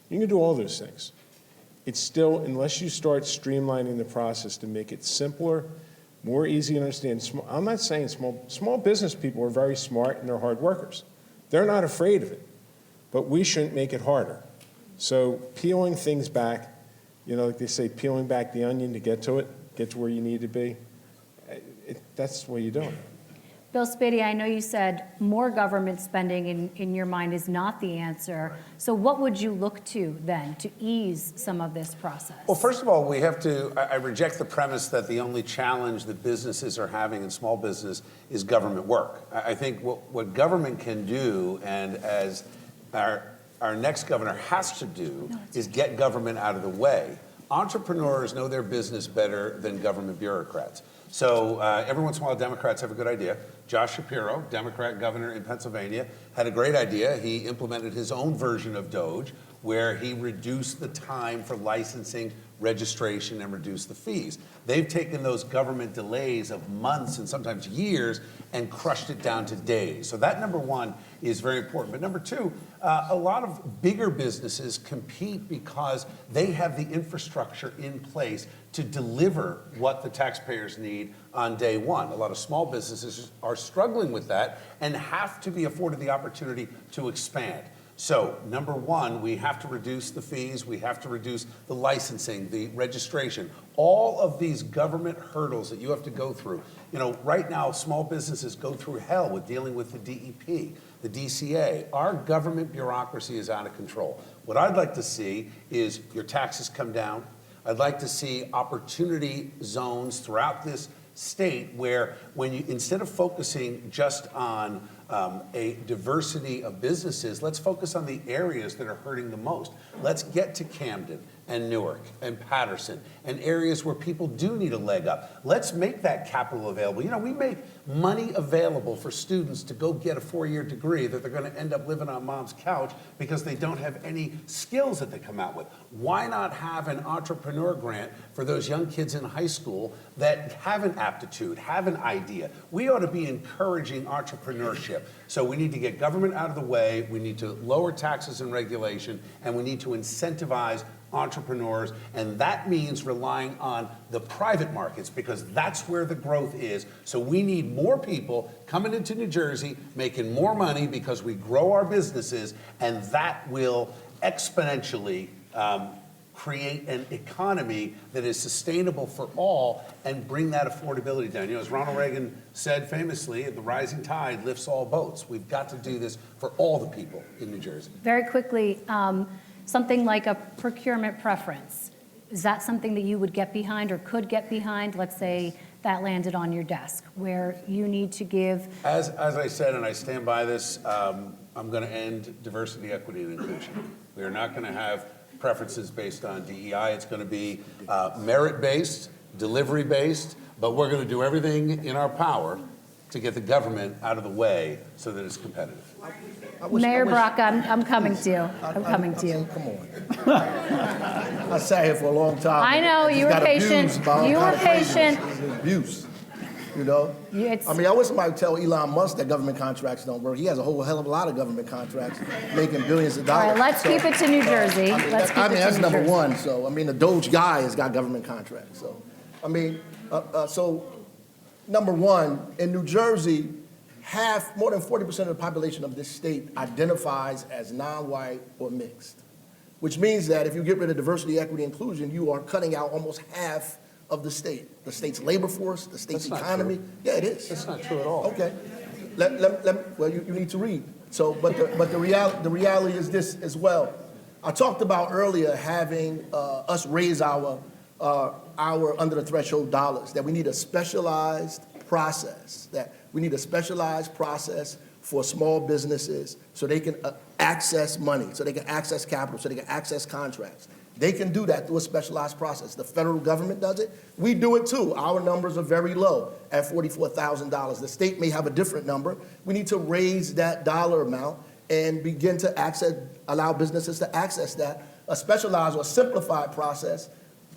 You can do all those things. It's still, unless you start streamlining the process to make it simpler, more easy to understand. I'm not saying small business people are very smart and they're hard workers. They're not afraid of it, but we shouldn't make it harder. So peeling things back, you know, like they say, peeling back the onion to get to it, get to where you need to be, that's the way you do it. Bill Spady, I know you said more government spending in your mind is not the answer. So what would you look to then to ease some of this process? Well, first of all, we have to, I reject the premise that the only challenge that businesses are having in small business is government work. I think what government can do, and as our next governor has to do, is get government out of the way. Entrepreneurs know their business better than government bureaucrats. So every once in a while, Democrats have a good idea. Josh Shapiro, Democrat governor in Pennsylvania, had a great idea. He implemented his own version of DOGE, where he reduced the time for licensing, registration, and reduced the fees. They've taken those government delays of months and sometimes years and crushed it down to days. So that, number one, is very important. But number two, a lot of bigger businesses compete because they have the infrastructure in place to deliver what the taxpayers need on day one. A lot of small businesses are struggling with that and have to be afforded the opportunity to expand. So, number one, we have to reduce the fees, we have to reduce the licensing, the registration, all of these government hurdles that you have to go through. You know, right now, small businesses go through hell with dealing with the DEP, the DCA. Our government bureaucracy is out of control. What I'd like to see is your taxes come down. I'd like to see opportunity zones throughout this state where when you, instead of focusing just on a diversity of businesses, let's focus on the areas that are hurting the most. Let's get to Camden and Newark and Patterson and areas where people do need a leg up. Let's make that capital available. You know, we make money available for students to go get a 4-year degree that they're going to end up living on mom's couch because they don't have any skills that they come out with. Why not have an entrepreneur grant for those young kids in high school that have an aptitude, have an idea? We ought to be encouraging entrepreneurship. So we need to get government out of the way, we need to lower taxes and regulation, and we need to incentivize entrepreneurs, and that means relying on the private markets because that's where the growth is. So we need more people coming into New Jersey, making more money because we grow our businesses, and that will exponentially create an economy that is sustainable for all and bring that affordability down. You know, as Ronald Reagan said famously, the rising tide lifts all boats. We've got to do this for all the people in New Jersey. Very quickly, something like a procurement preference. Is that something that you would get behind or could get behind? Let's say that landed on your desk where you need to give. As I said, and I stand by this, I'm going to end diversity, equity, and inclusion. We are not going to have preferences based on DEI. It's going to be merit-based, delivery-based, but we're going to do everything in our power to get the government out of the way so that it's competitive. Mayor Brock, I'm coming to you. I'm coming to you. Come on. I sat here for a long time. I know, and you were got patient. abused by all You kind were of craziness. patient. It's abuse, you know? I mean, I wish somebody would tell Elon Musk that government contracts don't work. He has a whole hell of a lot of government contracts making billions of All dollars. right, let's keep it to New Jersey. Let's keep it to that's New number Jersey. one. So, I mean, the Doge guy has got government contracts. So, I mean, so number one, in New Jersey, more than 40% of the population of this state identifies as non-white or mixed, which means that if you get rid of diversity, equity, inclusion, you are cutting out almost half of the state, the state's labor force, the state's economy. Yeah, it is. That's not true at all. Okay. Well, you need to read. So, but the reality is this as well. I talked about earlier having us raise our under the threshold dollars, that we need a specialized process, for small businesses so they can access money, so they can access capital, so they can access contracts. They can do that through a specialized process. The federal government does it. We do it too. Our numbers are very low at $44,000. The state may have a different number. We need to raise that dollar amount and begin to allow businesses to access that. A specialized or simplified process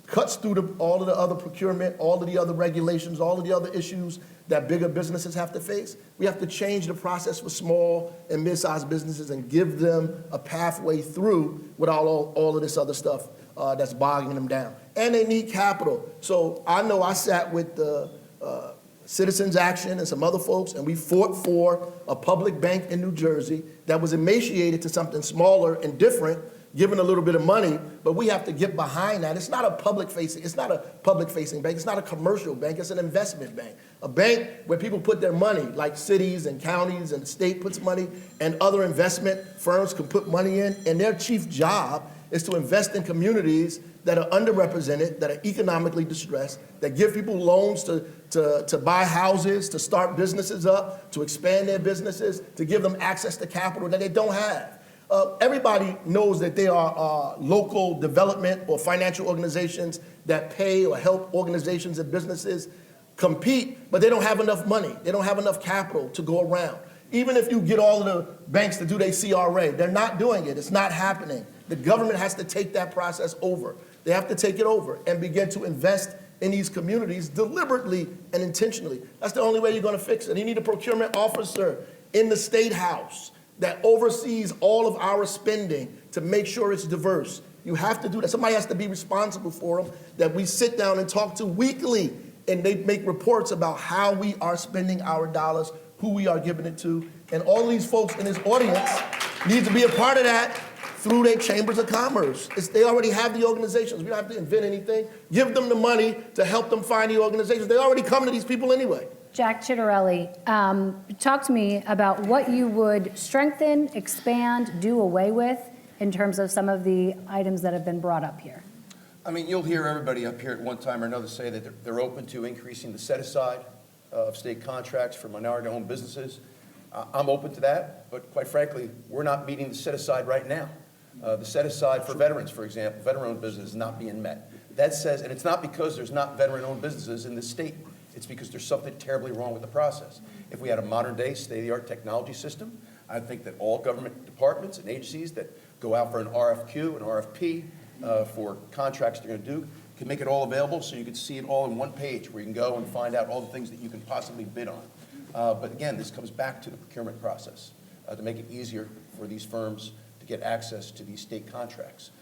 cuts through all of the other procurement, all of the other regulations, all of the other issues that bigger businesses have to face. We have to change the process for small and mid-sized businesses and give them a pathway through without all of this other stuff that's bogging them down. And they need capital. So I know I sat with the Citizens Action and some other folks, and we fought for a public bank in New Jersey that was emaciated to something smaller and different, given a little bit of money, but we have to get behind that. It's not a public-facing bank. It's not a commercial bank. It's an investment bank. A bank where people put their money, like cities and counties and the state puts money, and other investment firms can put money in, and their chief job is to invest in communities that are underrepresented, that are economically distressed, that give people loans to buy houses, to start businesses up, to expand their businesses, to give them access to capital that they don't have. Everybody knows that there are local development or financial organizations that pay or help organizations and businesses compete, but they don't have enough money. They don't have enough capital to go around. Even if you get all of the banks to do their CRA, they're not doing it. It's not happening. The government has to take that process over. They have to take it over and begin to invest in these communities deliberately and intentionally. That's the only way you're going to fix it. You need a procurement officer in the State House that oversees all of our spending to make sure it's diverse. You have to do that. Somebody has to be responsible for them that we sit down and talk to weekly, and they make reports about how we are spending our dollars, who we are giving it to. And all these folks in this audience need to be a part of that through their chambers of commerce. They already have the organizations. We don't have to invent anything. Give them the money to help them find the organizations. They already come to these people anyway. Jack Chitterelli, talk to me about what you would strengthen, expand, do away with in terms of some of the items that have been brought up here. I mean, you'll hear everybody up here at one time or another say that they're open to increasing the set-aside of state contracts for minority-owned businesses. I'm open to that, but quite frankly, we're not meeting the set-aside right now. The set-aside for veterans, for example, veteran-owned business is not being met. That says, and it's not because there's not veteran-owned businesses in this state. It's because there's something terribly wrong with the process. If we had a modern-day, state-of-the-art technology system, I think that all government departments and agencies that go out for an RFQ, an RFP for contracts they're going to do, can make it all available so you can see it all in one page where you can go and find out all the things that you can possibly bid on. But again, this comes back to the procurement process to make it easier for these firms to get access to these state contracts.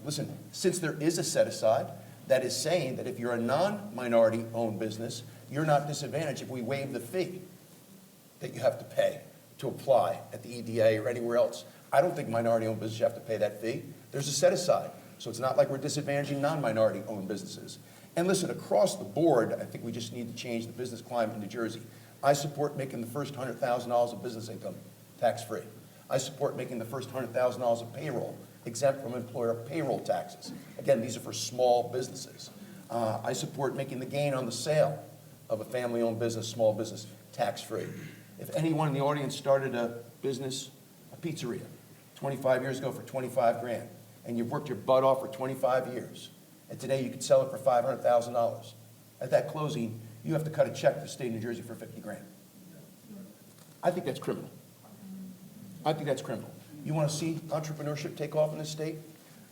Listen, since there is a set-aside, that is saying that if you're a non-minority owned business, you're not disadvantaged if we waive the fee that you have to pay to apply at the EDA or anywhere else. I don't think minority owned businesses have to pay that fee. There's a set-aside. So it's not like we're disadvantaging non-minority owned businesses. And listen, across the board, I think we just need to change the business climate in New Jersey. I support making the first $100,000 of business income tax-free. I support making the first $100,000 of payroll exempt from employer payroll taxes. Again, these are for small businesses. I support making the gain on the sale of a family-owned business, small business, tax-free. If anyone in the audience started a business, a pizzeria, 25 years ago for 25 grand, and you've worked your butt off for 25 years, and today you could sell it for $500,000, at that closing, you have to cut a check to the state of New Jersey for 50 grand. I think that's criminal. I think that's criminal. You want to see entrepreneurship take off in this state?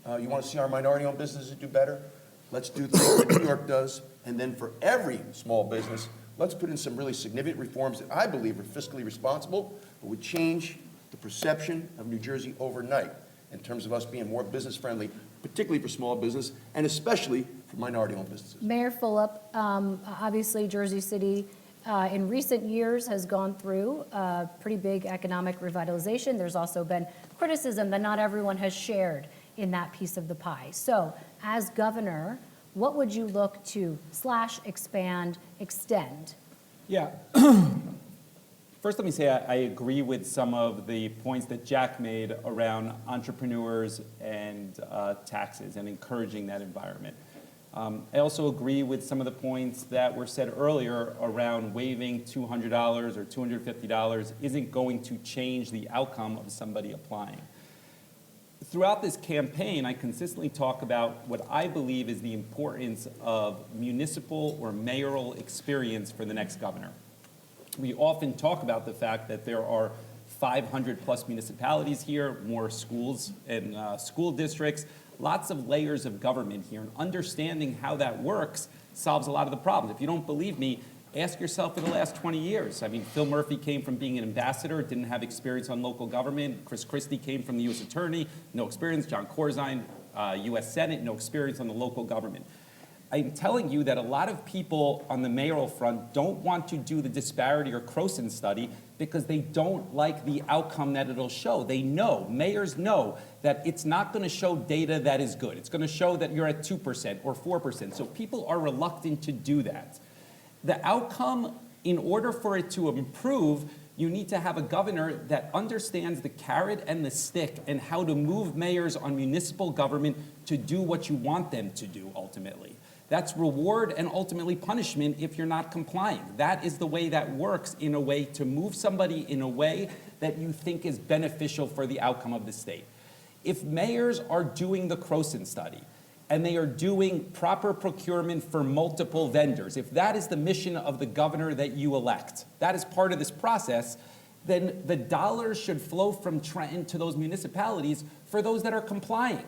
You want to see our minority-owned businesses do better? Let's do the thing that New York does, and then for every small business, let's put in some really significant reforms that I believe are fiscally responsible, but would change the perception of New Jersey overnight in terms of us being more business-friendly, particularly for small business, and especially for minority-owned businesses. Mayor Fulop, obviously Jersey City in recent years has gone through pretty big economic revitalization. There's also been criticism that not everyone has shared in that piece of the pie. So as governor, what would you look to slash, expand, extend? Yeah. First, let me say I agree with some of the points that Jack made around entrepreneurs and taxes and encouraging that environment. I also agree with some of the points that were said earlier around waiving $200 or $250 isn't going to change the outcome of somebody applying. Throughout this campaign, I consistently talk about what I believe is the importance of municipal or mayoral experience for the next governor. We often talk about the fact that there are 500 plus municipalities here, more schools and school districts, lots of layers of government here, and understanding how that works solves a lot of the problems. If you don't believe me, ask yourself for the last 20 years. I mean, Phil Murphy came from being an ambassador, didn't have experience on local government. Chris Christie came from the U.S. Attorney, no experience. John Corzine, U.S. Senate, no experience on the local government. I'm telling you that a lot of people on the mayoral front don't want to do the disparity or Croson study because they don't like the outcome that it'll show. They know, mayors know, that it's not going to show data that is good. It's going to show that you're at 2% or 4%. So people are reluctant to do that. The outcome, in order for it to improve, you need to have a governor that understands the carrot and the stick and how to move mayors on municipal government to do what you want them to do ultimately. That's reward and ultimately punishment if you're not complying. That is the way that works, in a way to move somebody in a way that you think is beneficial for the outcome of the state. If mayors are doing the Croson study, and they are doing proper procurement for multiple vendors, if that is the mission of the governor that you elect, that is part of this process, then the dollars should flow from Trenton to those municipalities for those that are complying.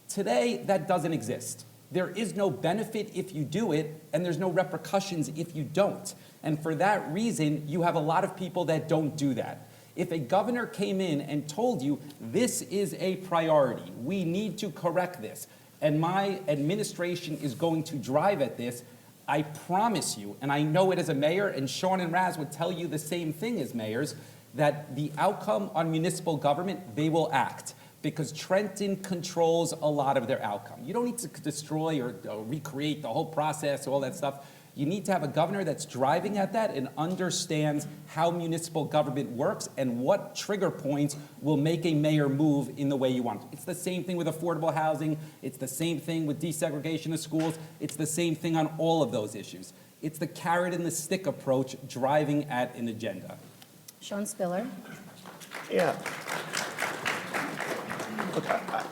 Today, that doesn't exist. There is no benefit if you do it, and there's no repercussions if you don't. And for that reason, you have a lot of people that don't do that. If a governor came in and told you, this is a priority, we need to correct this, and my administration is going to drive at this, I promise you, and I know it as a mayor, and Sean and Raz would tell you the same thing as mayors, that the outcome on municipal government, they will act. Because Trenton controls a lot of their outcome. You don't need to destroy or recreate the whole process, all that stuff. You need to have a governor that's driving at that and understands how municipal government works and what trigger points will make a mayor move in the way you want. It's the same thing with affordable housing. It's the same thing with desegregation of schools. It's the same thing on all of those issues. It's the carrot and the stick approach driving at an agenda. Sean Spiller. Yeah. Look,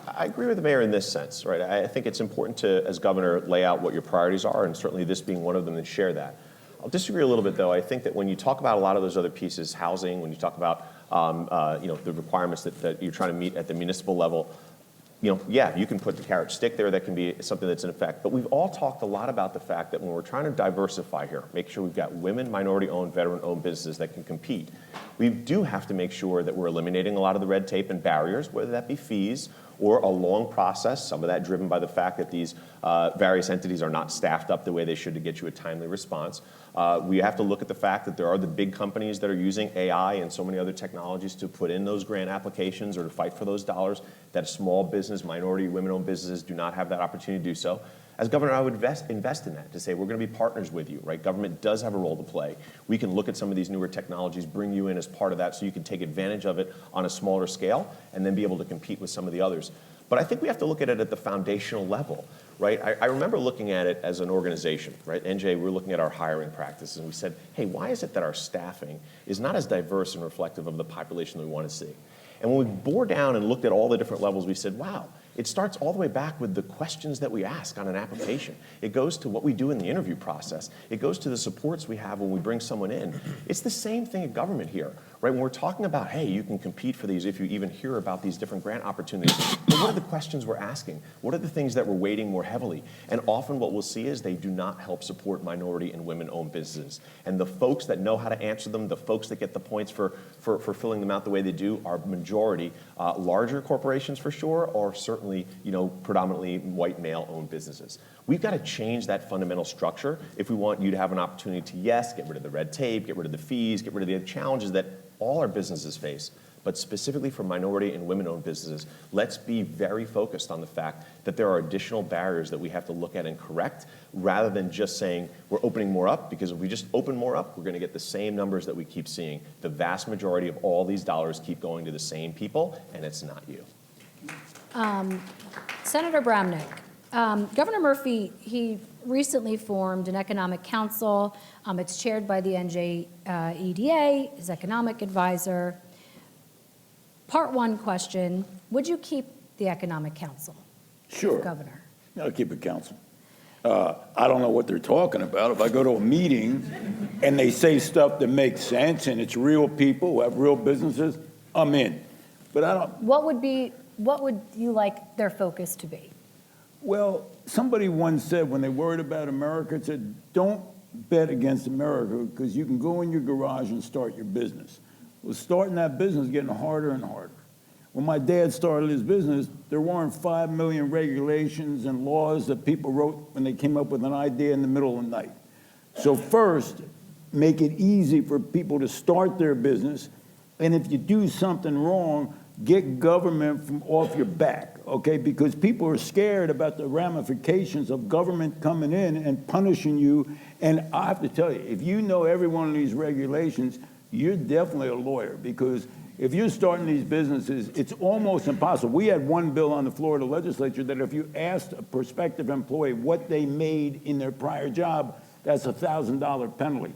I agree with the mayor in this sense, right? I think it's important to, as governor, lay out what your priorities are, and certainly this being one of them, and share that. I'll disagree a little bit, though. I think that when you talk about a lot of those other pieces, housing, when you talk about the requirements that you're trying to meet at the municipal level, yeah, you can put the carrot stick there. That can be something that's in effect. But we've all talked a lot about the fact that when we're trying to diversify here, make sure we've got women, minority-owned, veteran-owned businesses that can compete, we do have to make sure that we're eliminating a lot of the red tape and barriers, whether that be fees or a long process, some of that driven by the fact that these various entities are not staffed up the way they should to get you a timely response. We have to look at the fact that there are the big companies that are using AI and so many other technologies to put in those grant applications or to fight for those dollars, that a small business, minority, women-owned businesses do not have that opportunity to do so. As governor, I would invest in that, to say we're going to be partners with you, right? Government does have a role to play. We can look at some of these newer technologies, bring you in as part of that so you can take advantage of it on a smaller scale and then be able to compete with some of the others. But I think we have to look at it at the foundational level, right? I remember looking at it as an organization, right? NJ, we were looking at our hiring practices and we said, hey, why is it that our staffing is not as diverse and reflective of the population that we want to see? And when we bore down and looked at all the different levels, we said, wow, it starts all the way back with the questions that we ask on an application. It goes to what we do in the interview process. It goes to the supports we have when we bring someone in. It's the same thing in government here, right? When we're talking about, hey, you can compete for these if you even hear about these different grant opportunities, but what are the questions we're asking? What are the things that we're weighting more heavily? And often what we'll see is they do not help support minority and women-owned businesses. And the folks that know how to answer them, the folks that get the points for filling them out the way they do, are majority larger corporations for sure, or certainly, predominantly white male-owned businesses. We've got to change that fundamental structure if we want you to have an opportunity to, yes, get rid of the red tape, get rid of the fees, get rid of the challenges that all our businesses face, but specifically for minority and women-owned businesses, let's be very focused on the fact that there are additional barriers that we have to look at and correct, rather than just saying we're opening more up, because if we just open more up, we're going to get the same numbers that we keep seeing. The vast majority of all these dollars keep going to the same people, and it's not you. Senator Bramnick, Governor Murphy, he recently formed an economic council. It's chaired by the NJIT, his economic advisor. Part one question, would you keep the economic council? Sure. Governor. I'll keep it council. I don't know what they're talking about. If I go to a meeting and they say stuff that makes sense and it's real people who have real businesses, I'm in. But I don't. What would you like their focus to be? Well, somebody once said when they worried about America, it said, don't bet against America because you can go in your garage and start your business. Well, starting that business is getting harder and harder. When my dad started his business, there weren't 5 million regulations and laws that people wrote when they came up with an idea in the middle of the night. So first, make it easy for people to start their business, and if you do something wrong, get government from off your back, okay? Because people are scared about the ramifications of government coming in and punishing you. And I have to tell you, if you know every one of these regulations, you're definitely a lawyer, because if you're starting these businesses, it's almost impossible. We had one bill on the floor of the legislature that if you asked a prospective employee what they made in their prior job, that's a $1,000 penalty.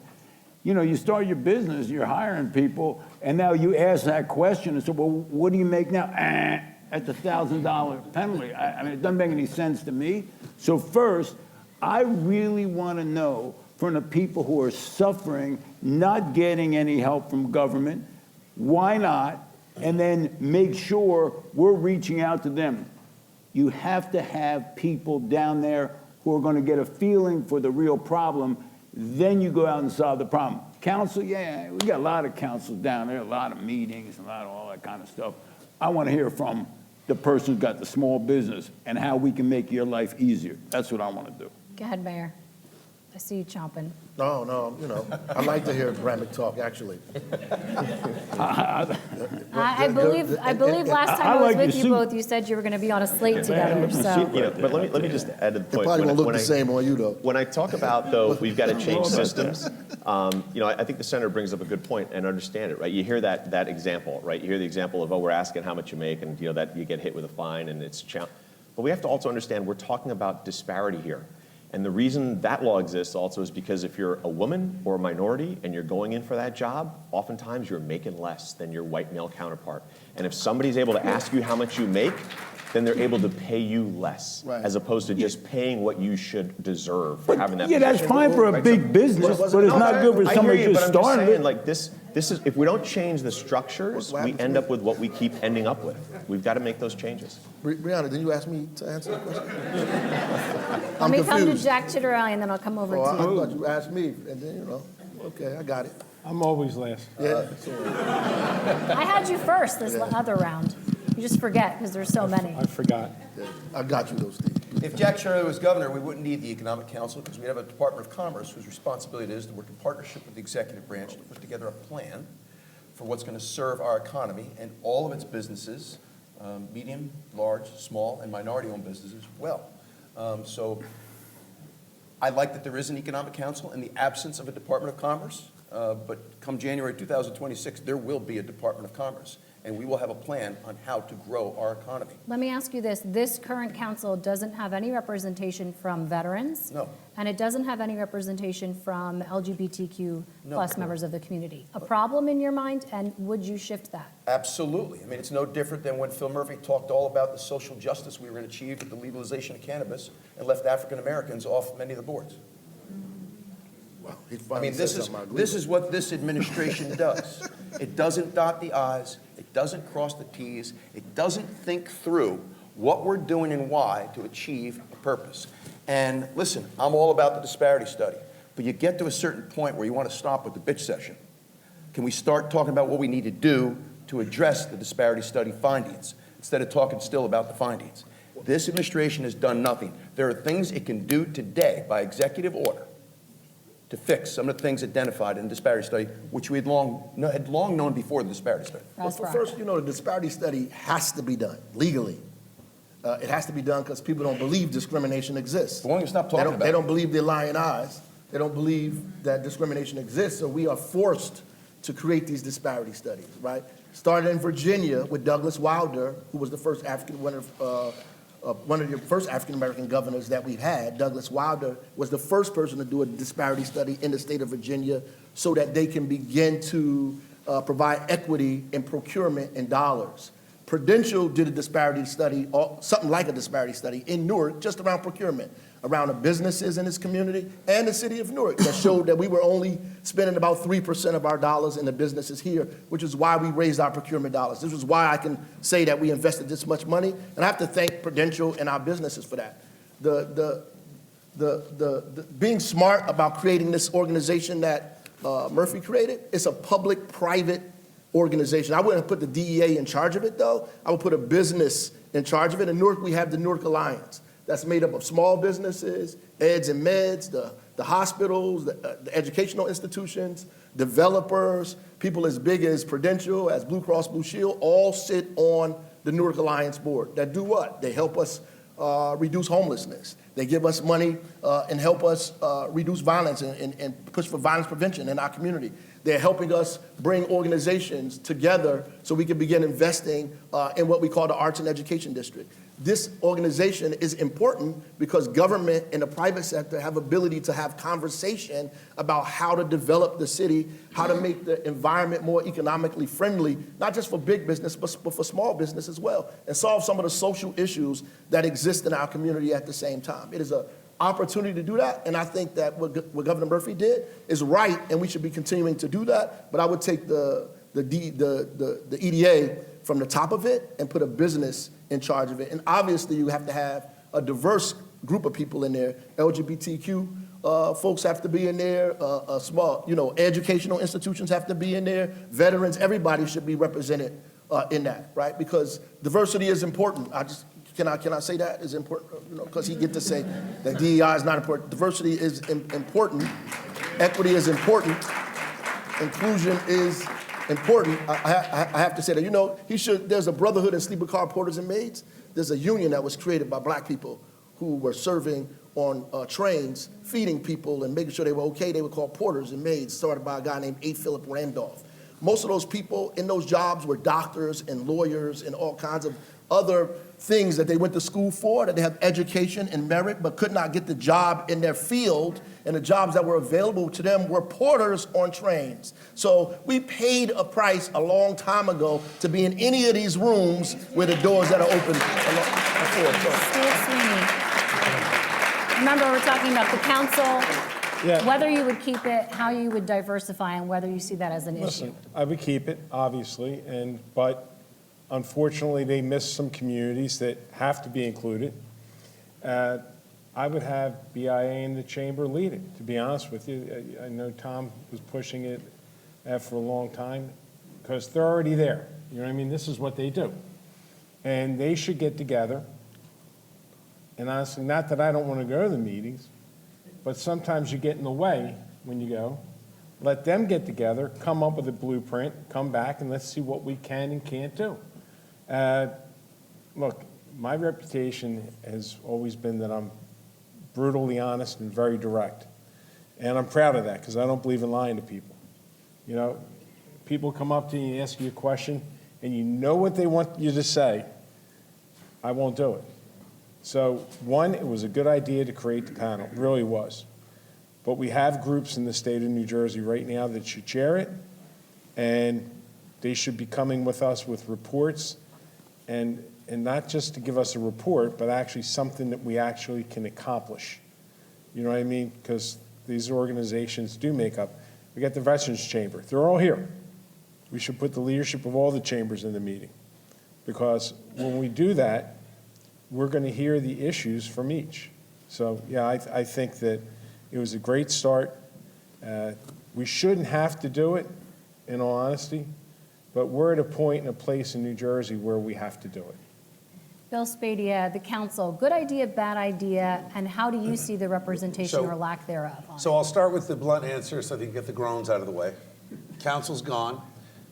You start your business, you're hiring people, and now you ask that question and say, well, what do you make now? That's a $1,000 penalty. I mean, it doesn't make any sense to me. So first, I really want to know from the people who are suffering, not getting any help from government, why not? And then make sure we're reaching out to them. You have to have people down there who are going to get a feeling for the real problem. Then you go out and solve the problem. Council, yeah, we got a lot of councils down there, a lot of meetings, a lot of all that kind of stuff. I want to hear from the person who's got the small business and how we can make your life easier. That's what I want to do. Go ahead, Mayor. I see you chomping. No, I like to hear Bramnick talk, actually. I believe last time I was with you both, you said you were going to be on a slate together. So. But let me just add to the point. It probably won't look the same on you, though. When I talk about, though, we've got to change systems, I think the senator brings up a good point, and understand it, right? You hear that example, right? You hear the example of, we're asking how much you make, and that you get hit with a fine, and it's a challenge. But we have to also understand we're talking about disparity here. And the reason that law exists also is because if you're a woman or a minority and you're going in for that job, oftentimes you're making less than your white male counterpart. And if somebody's able to ask you how much you make, then they're able to pay you less, right, as opposed to just paying what you should deserve for having that position. That's fine for a big business, but it's not good for somebody just starting it. Like this is, if we don't change the structures, we end up with what we keep ending up with. We've got to make those changes. Brianna, did you ask me to answer that question? Let me come to Jack Chitterelli, and then I'll come over to you. I thought you asked me, and then, okay, I got it. I'm always last. Yeah. I had you first this other round. You just forget because there's so many. I forgot. Yeah, I got you, though, Steve. If Jack Chitterelli was governor, we wouldn't need the Economic Council because we have a Department of Commerce whose responsibility it is to work in partnership with the executive branch to put together a plan for what's going to serve our economy and all of its businesses, medium, large, small, and minority-owned businesses well. So I like that there is an Economic Council in the absence of a Department of Commerce, but come January 2026, there will be a Department of Commerce, and we will have a plan on how to grow our economy. Let me ask you this. This current council doesn't have any representation from veterans. No. And it doesn't have any representation from LGBTQ plus members of the community. A problem in your mind, and would you shift that? Absolutely. I mean, it's no different than when Phil Murphy talked all about the social justice we were going to achieve with the legalization of cannabis and left African Americans off many of the boards. I mean, this is what this administration does. It doesn't dot the i's, it doesn't cross the t's, it doesn't think through what we're doing and why to achieve a purpose. And listen, I'm all about the disparity study, but you get to a certain point where you want to stop with the bitch session. Can we start talking about what we need to do to address the disparity study findings instead of talking still about the findings? This administration has done nothing. There are things it can do today by executive order to fix some of the things identified in the disparity study, which we had long known before the disparity study. Well, first, the disparity study has to be done legally. It has to be done because people don't believe discrimination exists. Why don't you stop talking about it? They don't believe the lying eyes. They don't believe that discrimination exists, so we are forced to create these disparity studies, right? Started in Virginia with Douglas Wilder, who was the first one of the first African-American governors that we've had. Douglas Wilder was the first person to do a disparity study in the state of Virginia so that they can begin to provide equity in procurement in dollars. Prudential did a disparity study, something like a disparity study in Newark, just around procurement, around the businesses in this community and the city of Newark, that showed that we were only spending about 3% of our dollars in the businesses here, which is why we raised our procurement dollars. This is why I can say that we invested this much money, and I have to thank Prudential and our businesses for that. The being smart about creating this organization that Murphy created, it's a public-private organization. I wouldn't put the DEA in charge of it, though. I would put a business in charge of it. In Newark, we have the Newark Alliance. That's made up of small businesses, eds and meds, the hospitals, the educational institutions, developers, people as big as Prudential, as Blue Cross Blue Shield, all sit on the Newark Alliance board. That do what? They help us reduce homelessness. They give us money and help us reduce violence and push for violence prevention in our community. They're helping us bring organizations together so we can begin investing in what we call the Arts and Education District. This organization is important because government and the private sector have ability to have conversation about how to develop the city, how to make the environment more economically friendly, not just for big business, but for small business as well, and solve some of the social issues that exist in our community at the same time. It is an opportunity to do that, and I think that what Governor Murphy did is right, and we should be continuing to do that, but I would take the EDA from the top of it and put a business in charge of it. And obviously you have to have a diverse group of people in there. LGBTQ folks have to be in there, small, educational institutions have to be in there, veterans, everybody should be represented in that, right? Because diversity is important. Can I say that is important? Because he get to say that DEI is not important. Diversity is important. Equity is important. Inclusion is important. I have to say that, there's a brotherhood in sleeper car porters and maids. There's a union that was created by black people who were serving on trains, feeding people and making sure they were okay. They were called porters and maids, started by a guy named A. Philip Randolph. Most of those people in those jobs were doctors and lawyers and all kinds of other things that they went to school for, that they have education and merit, but could not get the job in their field, and the jobs that were available to them were porters on trains. So we paid a price a long time ago to be in any of these rooms where the doors that are open. Remember, we're talking about the council, whether you would keep it, how you would diversify, and whether you see that as an issue. I would keep it, obviously, but unfortunately, they miss some communities that have to be included. I would have BIA in the chamber lead it, to be honest with you. I know Tom was pushing it for a long time because they're already there. You know what I mean? This is what they do. And they should get together. And honestly, not that I don't want to go to the meetings, but sometimes you get in the way when you go. Let them get together, come up with a blueprint, come back, and let's see what we can and can't do. Look, my reputation has always been that I'm brutally honest and very direct. And I'm proud of that because I don't believe in lying to people. People come up to you and ask you a question and you know what they want you to say. I won't do it. So one, it was a good idea to create the panel. It really was. But we have groups in the state of New Jersey right now that should chair it, and they should be coming with us with reports, and not just to give us a report, but actually something that we actually can accomplish. You know what I mean? Because these organizations do make up. We got the Veterans Chamber. They're all here. We should put the leadership of all the chambers in the meeting, because when we do that, we're going to hear the issues from each. So, yeah, I think that it was a great start. We shouldn't have to do it, in all honesty, but we're at a point and a place in New Jersey where we have to do it. Bill Spadia, the council, good idea, bad idea, and how do you see the representation or lack thereof? So I'll start with the blunt answer so they can get the groans out of the way. Council's gone.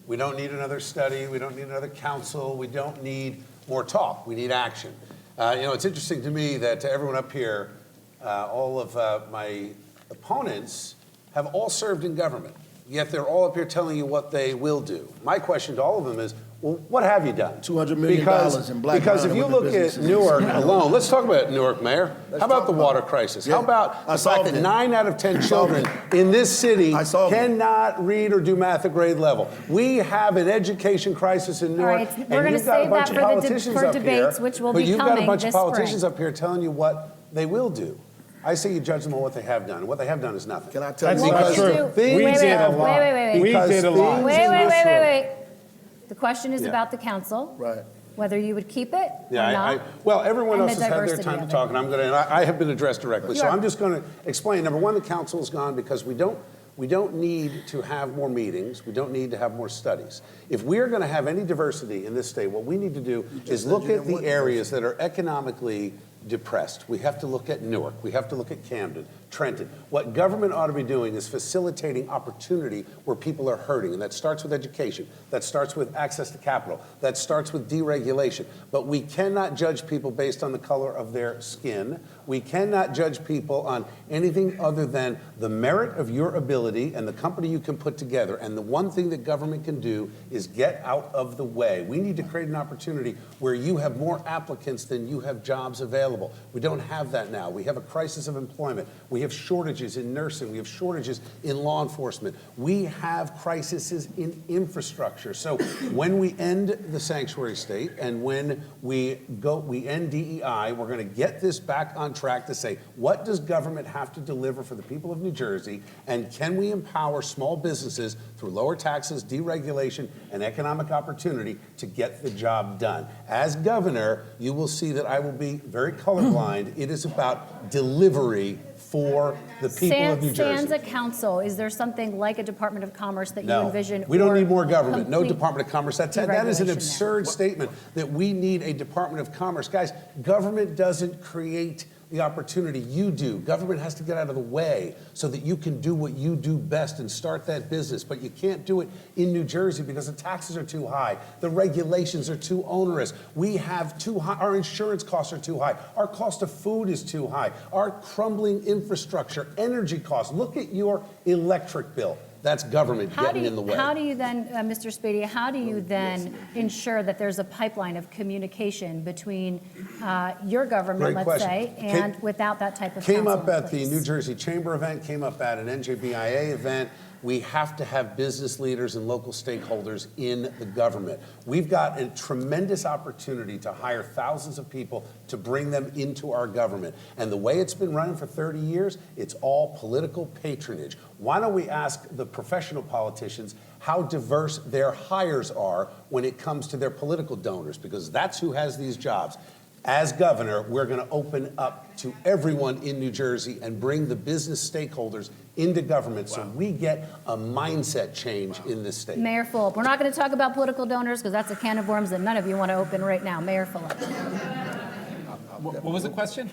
We don't need another study. We don't need another council. We don't need more talk. We need action. It's interesting to me that everyone up here, all of my opponents have all served in government, yet they're all up here telling you what they will do. My question to all of them is, well, what have you done? $200 million in black Because if you look at Newark alone, let's talk about Newark, Mayor. How about the water crisis? How about the fact that 9 out of 10 children in this city cannot read or do math at grade level? We have an education crisis in Newark, All right, we're going to save that for debates, which will be coming this spring. But you've got a bunch of politicians up here telling you what they will do. I say you judge them on what they have done, and what they have done is nothing. Can I tell you? That's not true. We did a lot. We did a lot. Wait. The question is about the council. Right. Whether you would keep it or not. Well, everyone and else the has had their diversity time to of it. talk, and I have been addressed directly. So You are. I'm just going to explain. Number one, the council is gone because we don't need to have more meetings. We don't need to have more studies. If we are going to have any diversity in this state, what we need to do is look at the areas that are economically depressed. We have to look at Newark. We have to look at Camden, Trenton. What government ought to be doing is facilitating opportunity where people are hurting, and that starts with education. That starts with access to capital. That starts with deregulation. But we cannot judge people based on the color of their skin. We cannot judge people on anything other than the merit of your ability and the company you can put together. And the one thing that government can do is get out of the way. We need to create an opportunity where you have more applicants than you have jobs available. We don't have that now. We have a crisis of employment. We have shortages in nursing. We have shortages in law enforcement. We have crises in infrastructure. So when we end the sanctuary state and when we end DEI, we're going to get this back on track to say, what does government have to deliver for the people of New Jersey, and can we empower small businesses through lower taxes, deregulation, and economic opportunity to get the job done? As governor, you will see that I will be very colorblind. It is about delivery for the people of New Jersey. Sans a council, is there something like a Department of Commerce that you envision? We don't need more government. No Department of Commerce. That is an absurd statement that we need a Department of Commerce. Guys, government doesn't create the opportunity. You do. Government has to get out of the way so that you can do what you do best and start that business. But you can't do it in New Jersey because the taxes are too high. The regulations are too onerous. We have too high. Our insurance costs are too high. Our cost of food is too high. Our crumbling infrastructure, energy costs. Look at your electric bill. That's government getting in the way. How do you then, Mr. Spadia, how do you then ensure that there's a pipeline of communication between your government, let's say, and without that type of came council up at in the place? New Jersey Chamber event, came up at an NJBIA event. We have to have business leaders and local stakeholders in the government. We've got a tremendous opportunity to hire thousands of people to bring them into our government. And the way it's been running for 30 years, it's all political patronage. Why don't we ask the professional politicians how diverse their hires are when it comes to their political donors? Because that's who has these jobs. As governor, we're going to open up to everyone in New Jersey and bring the business stakeholders into government so we get a mindset change in this state. Mayor Fulop, we're not going to talk about political donors because that's a can of worms that none of you want to open right now. Mayor Fulop. What was the question?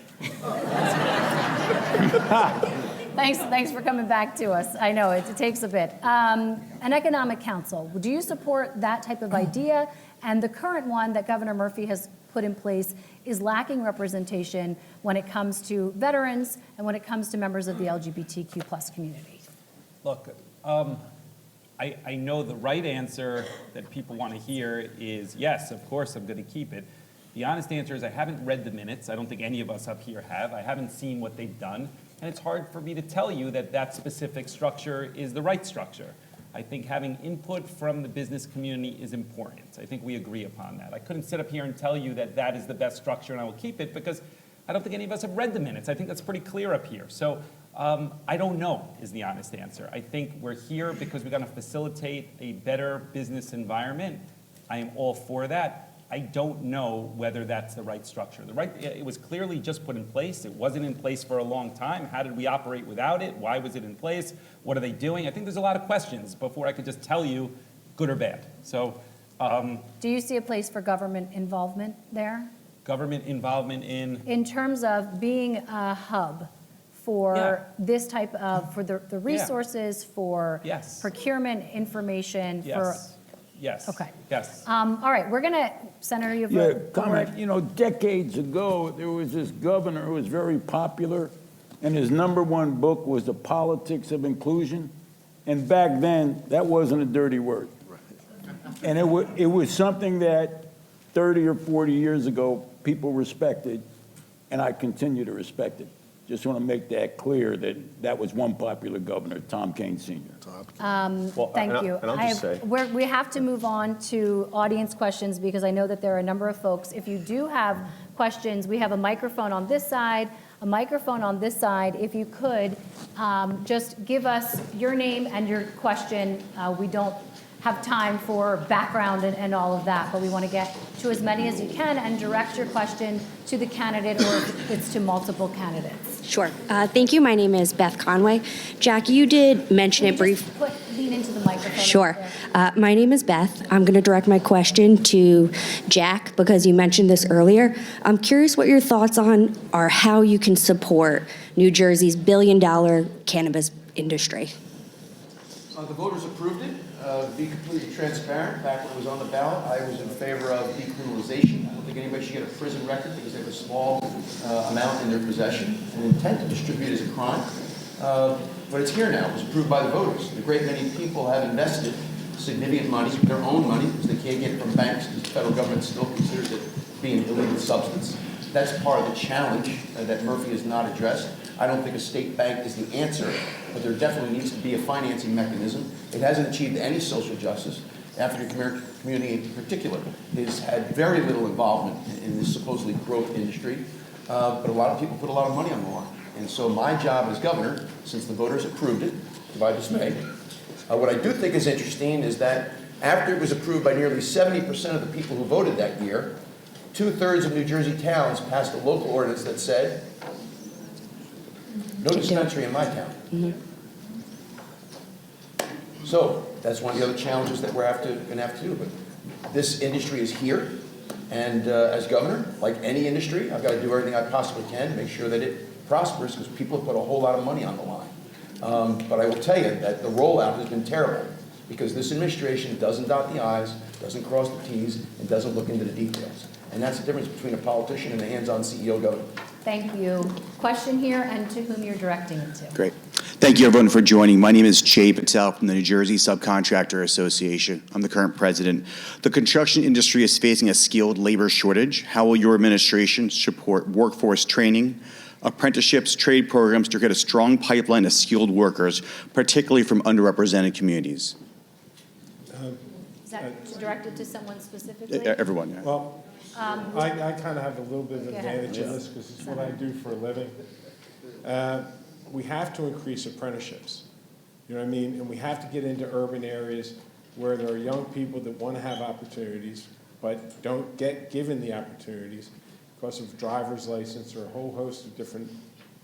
Thanks for coming back to us. I know it takes a bit. An economic council, do you support that type of idea? And the current one that Governor Murphy has put in place is lacking representation when it comes to veterans and when it comes to members of the LGBTQ plus community. Look, I know the right answer that people want to hear is yes, of course I'm going to keep it. The honest answer is I haven't read the minutes. I don't think any of us up here have. I haven't seen what they've done. And it's hard for me to tell you that that specific structure is the right structure. I think having input from the business community is important. I think we agree upon that. I couldn't sit up here and tell you that that is the best structure and I will keep it because I don't think any of us have read the minutes. I think that's pretty clear up here. So I don't know is the honest answer. I think we're here because we're going to facilitate a better business environment. I am all for that. I don't know whether that's the right structure. It was clearly just put in place. It wasn't in place for a long time. How did we operate without it? Why was it in place? What are they doing? I think there's a lot of questions before I could just tell you good or bad. So, Do you see a place for government involvement there? government involvement In terms of being a hub for Yeah. this type of, for the resources, for Yes. procurement information, for, yes, yes, Okay. yes. all right, we're gonna, Senator, you have Yeah, the comment. word. You know, decades ago, there was this governor who was very popular, and his #1 book was The Politics of Inclusion. And back then, that wasn't a dirty word. And it was something that 30 or 40 years ago, people respected, and I continue to respect it. Just want to make that clear that that was one popular governor, Tom Kean Sr. Well, Thank and you. and I'll just say, We have to move on to audience questions because I know that there are a number of folks. If you do have questions, we have a microphone on this side, a microphone on this side. If you could, just give us your name and your question. We don't have time for background and all of that, but we want to get to as many as you can and direct your question to the candidate or if it's to multiple candidates. Sure. Thank you. My name is Beth Conway. Jack, you did mention it briefly. Lean into the microphone. Sure. My name is Beth. I'm going to direct my question to Jack because you mentioned this earlier. I'm curious what your thoughts on are how you can support New Jersey's billion-dollar cannabis industry. The voters approved it. To be completely transparent, back when it was on the ballot, I was in favor of decriminalization. I don't think anybody should get a prison record because they have a small amount in their possession. An intent to distribute is a crime. But it's here now. It was approved by the voters. A great many people have invested significant money, their own money, because they can't get it from banks because the federal government still considers it to be an illegal substance. That's part of the challenge that Murphy has not addressed. I don't think a state bank is the answer, but there definitely needs to be a financing mechanism. It hasn't achieved any social justice. The African community in particular has had very little involvement in this supposedly growth industry, but a lot of people put a lot of money on the line. And so my job as governor, since the voters approved it, to my dismay, what I do think is interesting is that after it was approved by nearly 70% of the people who voted that year, 2/3 of New Jersey towns passed a local ordinance that said, no dispensary in my town. Mm-hmm. So that's one of the other challenges that we're going to have to do. But this industry is here, and as governor, like any industry, I've got to do everything I possibly can to make sure that it prospers because people have put a whole lot of money on the line. But I will tell you that the rollout has been terrible because this administration doesn't dot the I's, doesn't cross the T's, and doesn't look into the details. And that's the difference between a politician and a hands-on CEO governor. Thank you. Question here and to whom you're directing it to. Great. Thank you, everyone, for joining. My name is Jay Patel from the New Jersey Subcontractor Association. I'm the current president. The construction industry is facing a skilled labor shortage. How will your administration support workforce training, apprenticeships, trade programs to create a strong pipeline of skilled workers, particularly from underrepresented communities? Is that directed to someone specifically? Everyone, yeah. Well, I kind of have a little bit of an Go ahead. advantage in this because it's what I do for a living. We have to increase apprenticeships. You know what I mean? And we have to get into urban areas where there are young people that want to have opportunities but don't get given the opportunities because of driver's license or a whole host of different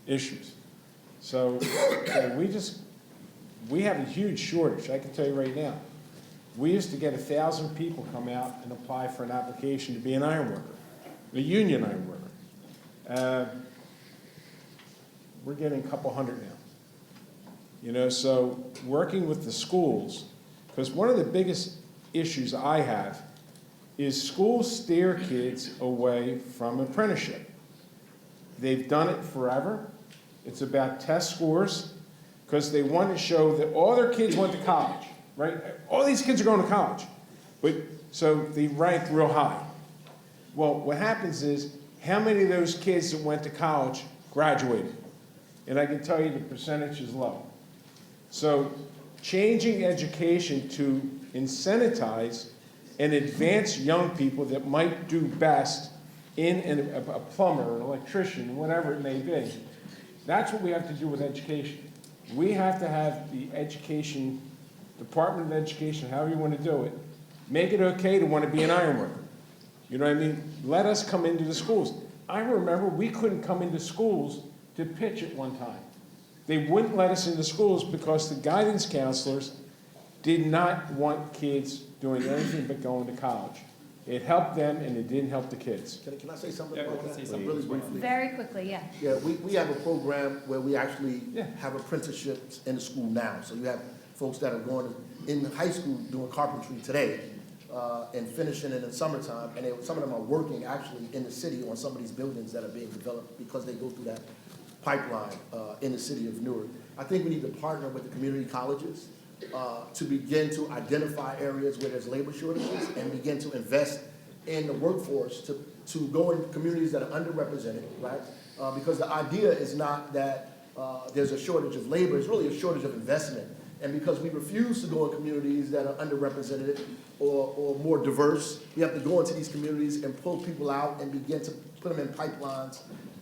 issues. So we have a huge shortage, I can tell you right now. We used to get 1,000 people come out and apply for an application to be an iron worker, a union iron worker. We're getting a couple hundred now. You know, so working with the schools, because one of the biggest issues I have is schools steer kids away from apprenticeship. They've done it forever. It's about test scores, because they want to show that all their kids went to college, right? All these kids are going to college. But so they rank real high. Well, what happens is, how many of those kids that went to college graduated? And I can tell you the percentage is low. So changing education to incentivize and advance young people that might do best in a plumber, an electrician, whatever it may be, That's what we have to do with education. We have to have the education, Department of Education, however you want to do it, make it okay to want to be an iron worker. You know what I mean? Let us come into the schools. I remember we couldn't come into schools to pitch at one time. They wouldn't let us into schools because the guidance counselors did not want kids doing anything but going to college. It helped them and it didn't help the kids. Can I say something Yeah, about that? say something. Really briefly. Very quickly, yeah. Yeah, we have a program where we actually have apprenticeships in the school now. So you have folks that are going in high school doing carpentry today and finishing in the summertime. And some of them are working actually in the city on some of these buildings that are being developed because they go through that pipeline in the city of Newark. I think we need to partner with the community colleges to begin to identify areas where there's labor shortages and begin to invest in the workforce to go in communities that are underrepresented, right? Because the idea is not that there's a shortage of labor, it's really a shortage of investment. And because we refuse to go in communities that are underrepresented or more diverse, we have to go into these communities and pull people out and begin to put them in pipelines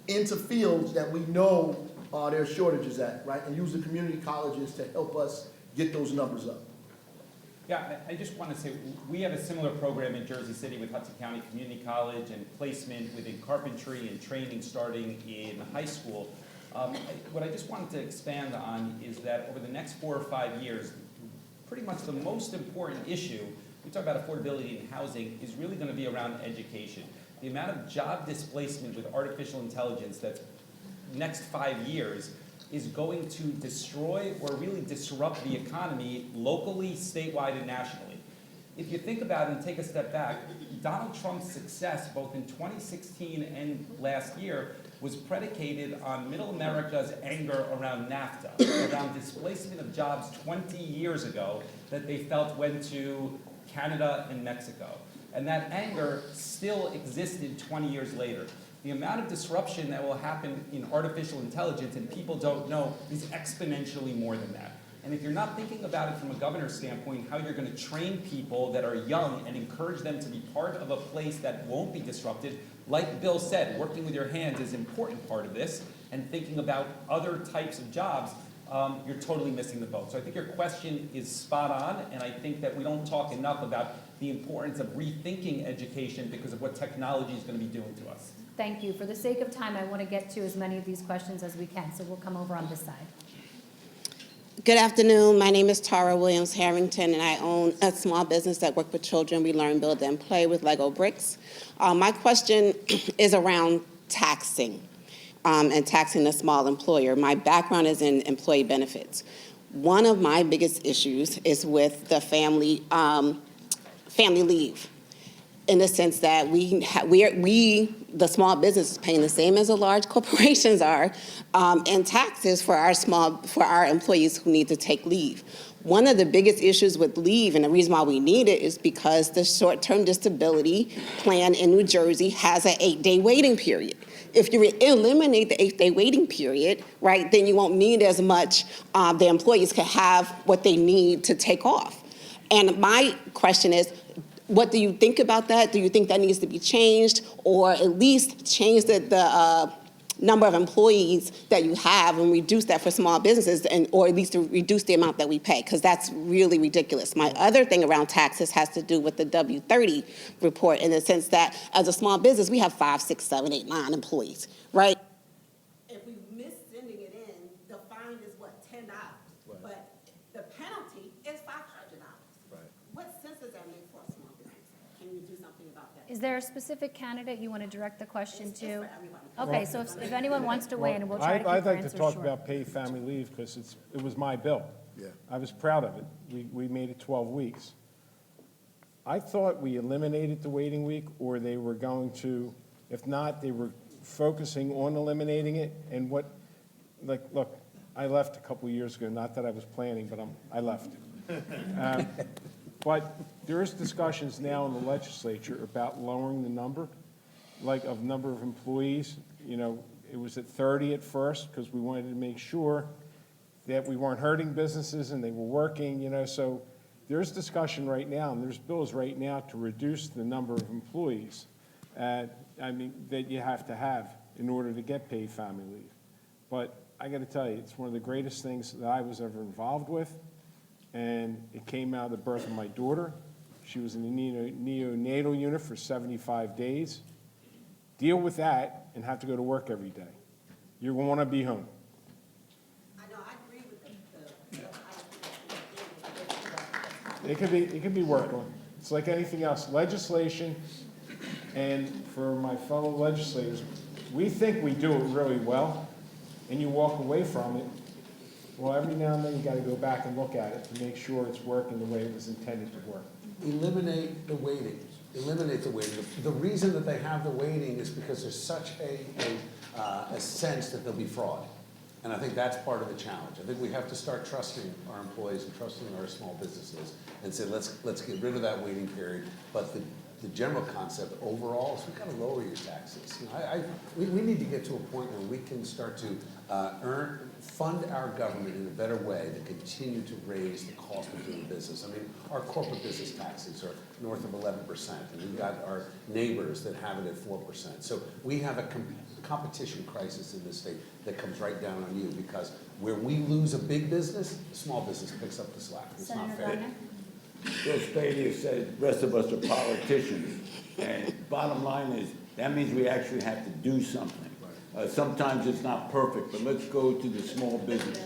into fields that we know there are shortages at, right? And use the community colleges to help us get those numbers up. Yeah, I just want to say, we have a similar program in Jersey City with Hudson County Community College and placement within carpentry and training starting in high school. What I just wanted to expand on is that over the next 4 or 5 years, pretty much the most important issue, we talk about affordability in housing, is really going to be around education. The amount of job displacement with artificial intelligence that's next 5 years is going to destroy or really disrupt the economy locally, statewide, and nationally. If you think about it and take a step back, Donald Trump's success both in 2016 and last year was predicated on middle America's anger around NAFTA, around displacement of jobs 20 years ago that they felt went to Canada and Mexico. And that anger still existed 20 years later. The amount of disruption that will happen in artificial intelligence, and people don't know, is exponentially more than that. And if you're not thinking about it from a governor's standpoint, how you're going to train people that are young and encourage them to be part of a place that won't be disrupted, like Bill said, working with your hands is an important part of this, and thinking about other types of jobs, you're totally missing the boat. So I think your question is spot on, and I think that we don't talk enough about the importance of rethinking education because of what technology is going to be doing to us. Thank you. For the sake of time, I want to get to as many of these questions as we can, so we'll come over on this side. Good afternoon. My name is Tara Williams Harrington, and I own a small business that works with children. We learn, build, and play with Lego bricks. My question is around taxing and taxing the small employer. My background is in employee benefits. One of my biggest issues is with the family leave, in the sense that we the small business is paying the same as the large corporations are in taxes for our employees who need to take leave. One of the biggest issues with leave, and the reason why we need it, is because the short-term disability plan in New Jersey has an 8-day waiting period. If you eliminate the 8-day waiting period, right, then you won't need as much. The employees can have what they need to take off. And my question is, what do you think about that? Do you think that needs to be changed, or at least change the number of employees that you have and reduce that for small businesses, or at least to reduce the amount that we pay, because that's really ridiculous. My other thing around taxes has to do with the W-30 report, in the sense that as a small business, we have 5, 6, 7, 8, 9 employees, right? If we miss sending it in, the fine is what, $10? Right. But the penalty is $500. Right. What sense does that make for a small business? Can we do something about that? Is there a specific candidate you want to direct the question to? Okay, so if anyone wants to weigh in, we'll try to keep our I'd like answers to talk short. about paid family leave, because it was my bill. Yeah. I was proud of it. We made it 12 weeks. I thought we eliminated the waiting week, or they were going to, if not, they were focusing on eliminating it. And look, I left a couple of years ago, not that I was planning, but I left. But there is discussions now in the legislature about lowering the number of employees. You know, it was at 30 at first, because we wanted to make sure that we weren't hurting businesses and they were working, you know. So there's discussion right now, and there's bills right now to reduce the number of employees that you have to have in order to get paid family leave. But I got to tell you, it's one of the greatest things that I was ever involved with. And it came out of the birth of my daughter. She was in the neonatal unit for 75 days. Deal with that and have to go to work every day. You're going to want to be home. I know, I agree with It can be worked on. It's like anything else. Legislation, and for my fellow legislators, we think we do it really well, and you walk away from it. Well, every now and then you got to go back and look at it to make sure it's working the way it was intended to work. Eliminate the waiting. Eliminate the waiting. The reason that they have the waiting is because there's such a sense that there'll be fraud. And I think that's part of the challenge. I think we have to start trusting our employees and trusting our small businesses and say, let's get rid of that waiting period. But the general concept overall is we've got to lower your taxes. You know, we need to get to a point where we can start to fund our government in a better way to continue to raise the cost of doing business. I mean, our corporate business taxes are north of 11%, and we've got our neighbors that have it at 4%. So we have a competition crisis in this state that comes right down on you, because where we lose a big business, a small business picks up the slack. It's not fair. Bill Spady said the rest of us are politicians. And bottom line is, that means we actually have to do something. Sometimes it's not perfect, but let's go to the small business.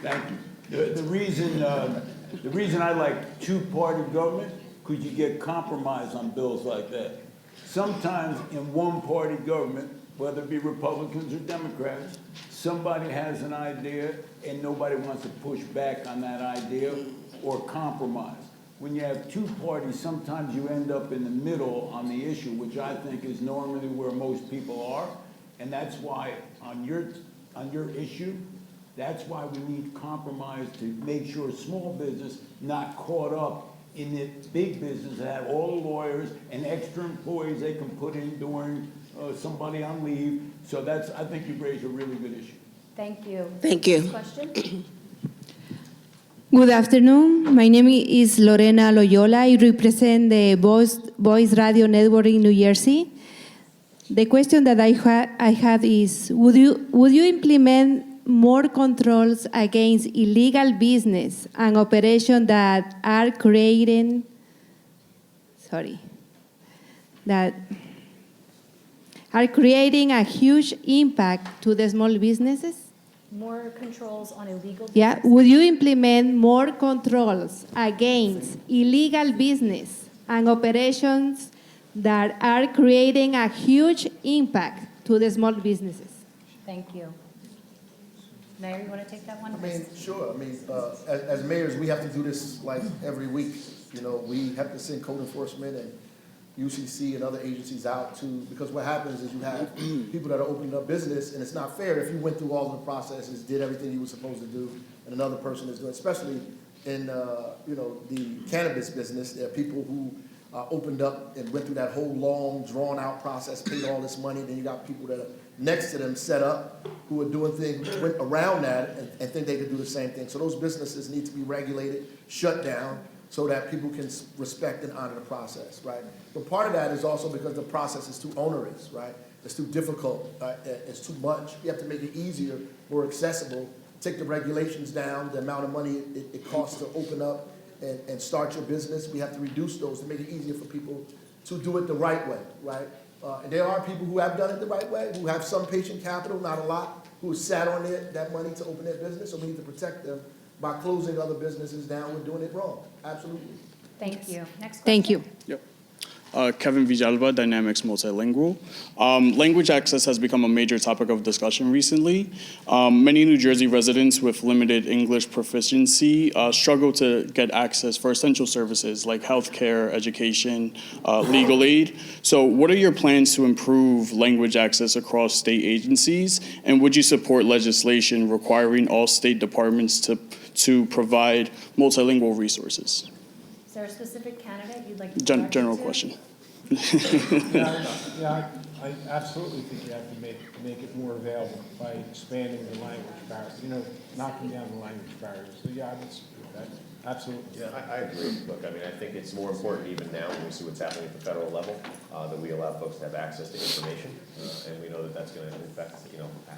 Thank you. The reason I like two-party government, because you get compromise on bills like that. Sometimes in one-party government, whether it be Republicans or Democrats, somebody has an idea and nobody wants to push back on that idea or compromise. When you have two parties, sometimes you end up in the middle on the issue, which I think is normally where most people are. And that's why on your issue, that's why we need compromise to make sure small business not caught up in the big business that have all the lawyers and extra employees they can put in during somebody on leave. So I think you raised a really good issue. Thank you. Thank you. Next question. Good afternoon. My name is Lorena Loyola. I represent the Voice Radio Network in New Jersey. The question that I have is, would you implement more controls against illegal business and operations that are creating a huge impact to the small businesses? More controls on illegal business? Yeah, would you implement more controls against illegal business and operations that are creating a huge impact to the small businesses? Thank you. Mayor, you want to take that one? I mean, sure. I mean, as mayors, we have to do this like every week. You know, we have to send code enforcement and UCC and other agencies out to, because what happens is you have people that are opening up business, and it's not fair if you went through all of the processes, did everything you were supposed to do, and another person is doing, especially in, you know, the cannabis business. There are people who opened up and went through that whole long, drawn-out process, paid all this money. Then you got people that are next to them set up who are doing things, went around that and think they could do the same thing. So those businesses need to be regulated, shut down, so that people can respect and honor the process, right? But part of that is also because the process is too onerous, right? It's too difficult, it's too much. You have to make it easier, more accessible, take the regulations down, the amount of money it costs to open up and start your business. We have to reduce those to make it easier for people to do it the right way, right? And there are people who have done it the right way, who have some patient capital, not a lot, who have sat on that money to open their business, so we need to protect them. By closing other businesses down, we're doing it wrong. Absolutely. Thank you. Next question. Thank you. Yep. Kevin Villalba, Dynamics Multilingual. Language access has become a major topic of discussion recently. Many New Jersey residents with limited English proficiency struggle to get access for essential services like healthcare, education, legal aid. So what are your plans to improve language access across state agencies? And would you support legislation requiring all state departments to provide multilingual resources? Is there a specific candidate you'd like to General question. Yeah, I absolutely think you have to make it more available by expanding the language barrier, knocking down the language barriers. So yeah, I would support that. Absolutely. Yeah, I agree. Look, I mean, I think it's more important even now when we see what's happening at the federal level, that we allow folks to have access to information, and we know that that's going to affect,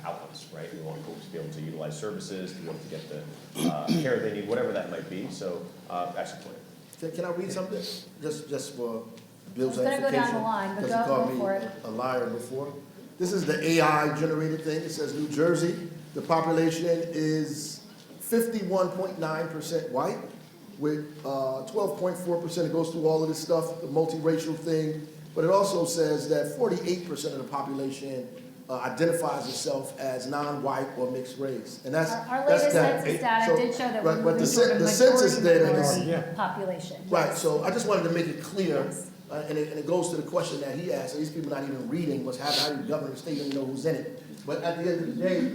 outcomes, right? We want folks to be able to utilize services, to be able to get the care they need, whatever that might be. So, excellent point. Can I read something? Just for Bill's It's gonna go down edification? the line, but Because he called go me for it. a liar before. This is the AI generated thing. It says New Jersey, the population is 51.9% white, with 12.4%, it goes through all of this stuff, the multiracial thing, but it also says that 48% of the population identifies itself as non-white or mixed race. And that's Our latest census data So- did show that right, we're but moving the toward a the census majority data is, minority population. right, so I just wanted to make it clear, and it goes to the question that he asked, these people not even reading what's happening, how do you govern the state, don't even know who's in it. But at the end of the day,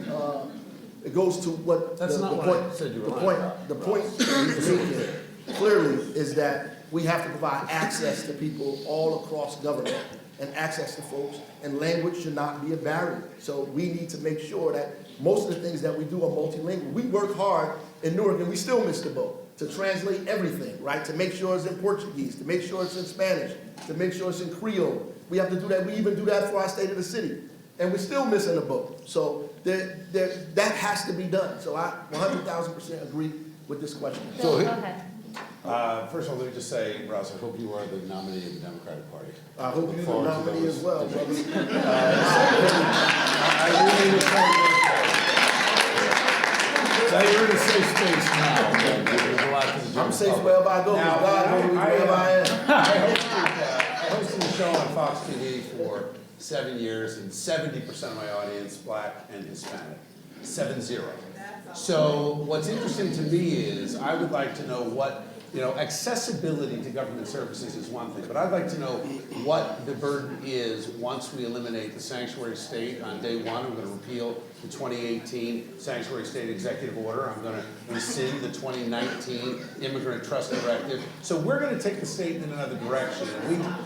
it goes to what That's the not what point, I said you were the lying point, about, the point that he's making clearly is that we have to provide access to people all across government and access to folks, and language should not be a barrier. So we need to make sure that most of the things that we do are multilingual. We work hard in Newark, and we still miss the boat to translate everything, right? To make sure it's in Portuguese, to make sure it's in Spanish, to make sure it's in Creole. We have to do that. We even do that for our state of the city, and we're still missing the boat. So that has to be done. So I 100,000% agree with this question. Bill, go ahead. First of all, let me just say, Ross, I hope you are the nominee of the Democratic Party. I hope you're the Forward to nominee those as well, brother. I really look forward to So you're in a safe space now. There's a lot to the general I'm safe public. wherever I go, Now, because God knows wherever I am. I hosted a show on Fox TV for 7 years, and 70% of my audience, Black and Hispanic. 7-0. So what's interesting to me is I would like to know what, accessibility to government services is one thing, but I'd like to know what the burden is once we eliminate the sanctuary state on day one. I'm going to repeal the 2018 sanctuary state executive order. I'm going to rescind the 2019 immigrant trust directive. So we're going to take the state in another direction.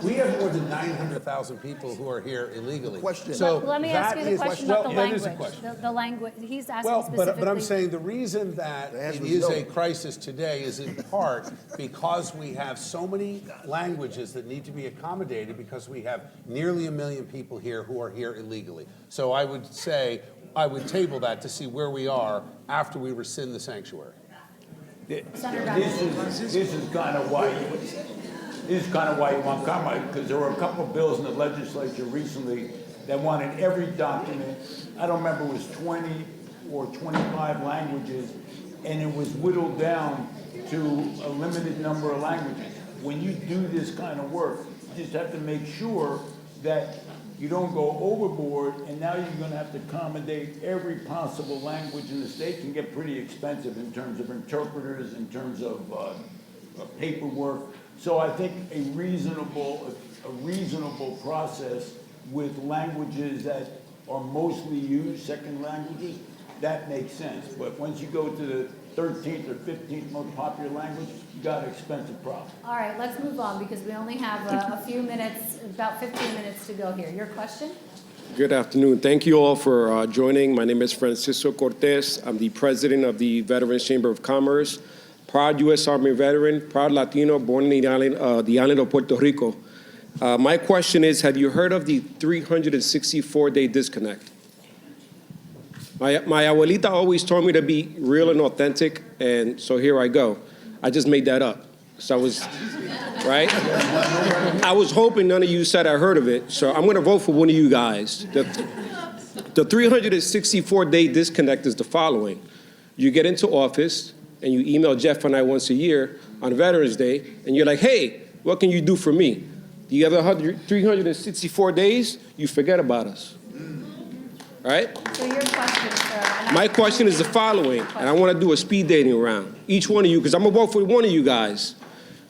We have more than 900,000 people who are here illegally. So Let me ask you the question about the language. The language, he's asking specifically. But I'm saying the reason that it is a crisis today is in part because we have so many languages that need to be accommodated because we have nearly 1 million people here who are here illegally. So I would say, I would table that to see where we are after we rescind the sanctuary. This is kind of why you want compromise, because there were a couple of bills in the legislature recently that wanted every document, I don't remember, it was 20 or 25 languages, and it was whittled down to a limited number of languages. When you do this kind of work, you just have to make sure that you don't go overboard, and now you're going to have to accommodate every possible language in the state. Can get pretty expensive in terms of interpreters, in terms of paperwork. So I think a reasonable process with languages that are mostly used, second languages, that makes sense. But once you go to the 13th or 15th most popular language, you got an expensive problem. All right, let's move on because we only have a few minutes, about 15 minutes to go here. Your question? Good afternoon. Thank you all for joining. My name is Francisco Cortez. I'm the president of the Veterans Chamber of Commerce, proud U.S. Army veteran, proud Latino, born in the island of Puerto Rico. My question is, have you heard of the 364-day disconnect? My abuelita always told me to be real and authentic, and so here I go. I just made that up. So I was, right? I was hoping none of you said I heard of it, so I'm going to vote for one of you guys. The 364-day disconnect is the following. You get into office, and you email Jeff and I once a year on Veterans Day, and you're like, hey, what can you do for me? The other 364 days, you forget about us. Right? So your question, sir. My question is the following, and I want to do a speed dating round. Each one of you, because I'm going to vote for one of you guys.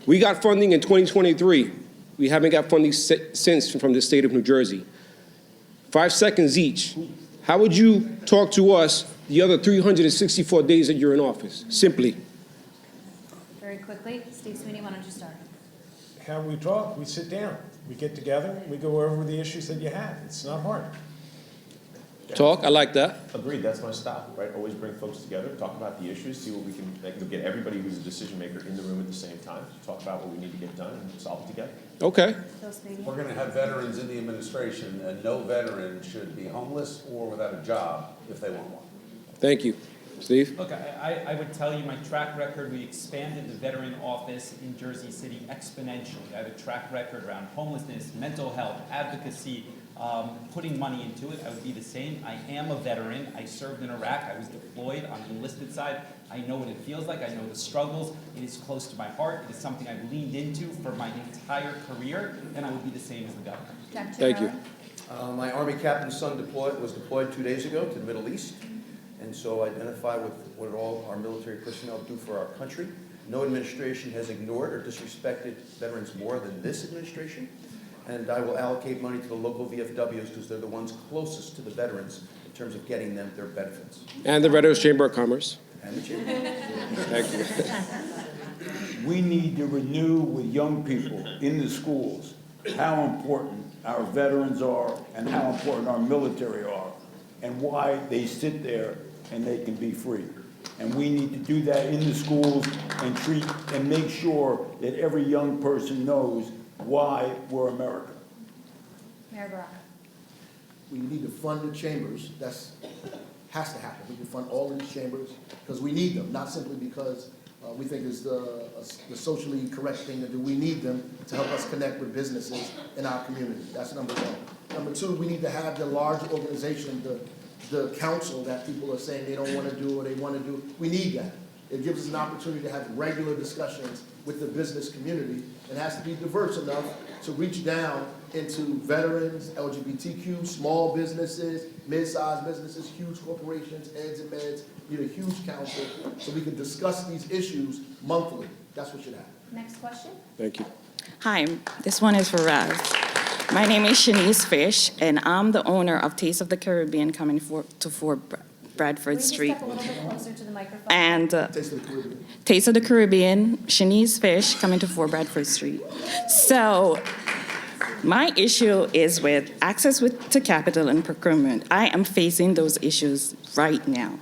We got funding in 2023. We haven't got funding since from the state of New Jersey. 5 seconds each. How would you talk to us the other 364 days that you're in office? Simply. Very quickly. Steve Sweeney, why don't you start? How we talk, we sit down. we get together, we go over the issues that you have. It's not hard. Talk, I like that. Agreed, that's my style, right? Always bring folks together, talk about the issues, see what we can, get everybody who's a decision maker in the room at the same time, talk about what we need to get done and solve it together. Okay. We're going to have veterans in the administration, and no veteran should be homeless or without a job if they want one. Thank you. Steve? Look, I would tell you my track record, we expanded the veteran office in Jersey City exponentially. I have a track record around homelessness, mental health, advocacy, putting money into it. I would be the same. I am a veteran. I served in Iraq. I was deployed on the enlisted side. I know what it feels like. I know the struggles. It is close to my heart. It is something I've leaned into for my entire career, and I would be the same as the governor. Thank you. My Army captain's son was deployed 2 days ago to the Middle East, and so I identify with what all our military personnel do for our country. No administration has ignored or disrespected veterans more than this administration, and I will allocate money to the local VFWs because they're the ones closest to the veterans in terms of getting them their benefits. And the Veterans Chamber of Commerce. And the chamber. Thank you. We need to renew with young people in the schools how important our veterans are and how important our military are and why they sit there and they can be free. And we need to do that in the schools and treat and make sure that every young person knows why we're America. Mayor Baraka. We need to fund the chambers. That's has to happen. We can fund all of these chambers because we need them, not simply because we think it's the socially correct thing to do. We need them to help us connect with businesses in our community. That's number one. Number two, we need to have the large organization, the council that people are saying they don't want to do or they want to do. We need that. It gives us an opportunity to have regular discussions with the business community. It has to be diverse enough to reach down into veterans, LGBTQ, small businesses, mid-sized businesses, huge corporations, eds and meds. We need a huge council so we can discuss these issues monthly. That's what should happen. Next question. Thank you. Hi, this one is for Raz. My name is Shanice Fish, and I'm the owner of Taste of the Caribbean coming to 4 Bradford Street. Will you just step a little bit closer to the microphone? And Taste of the Caribbean. Taste of the Caribbean, Shanice Fish, coming to 4 Bradford Street. So my issue is with access to capital and procurement. I am facing those issues right now.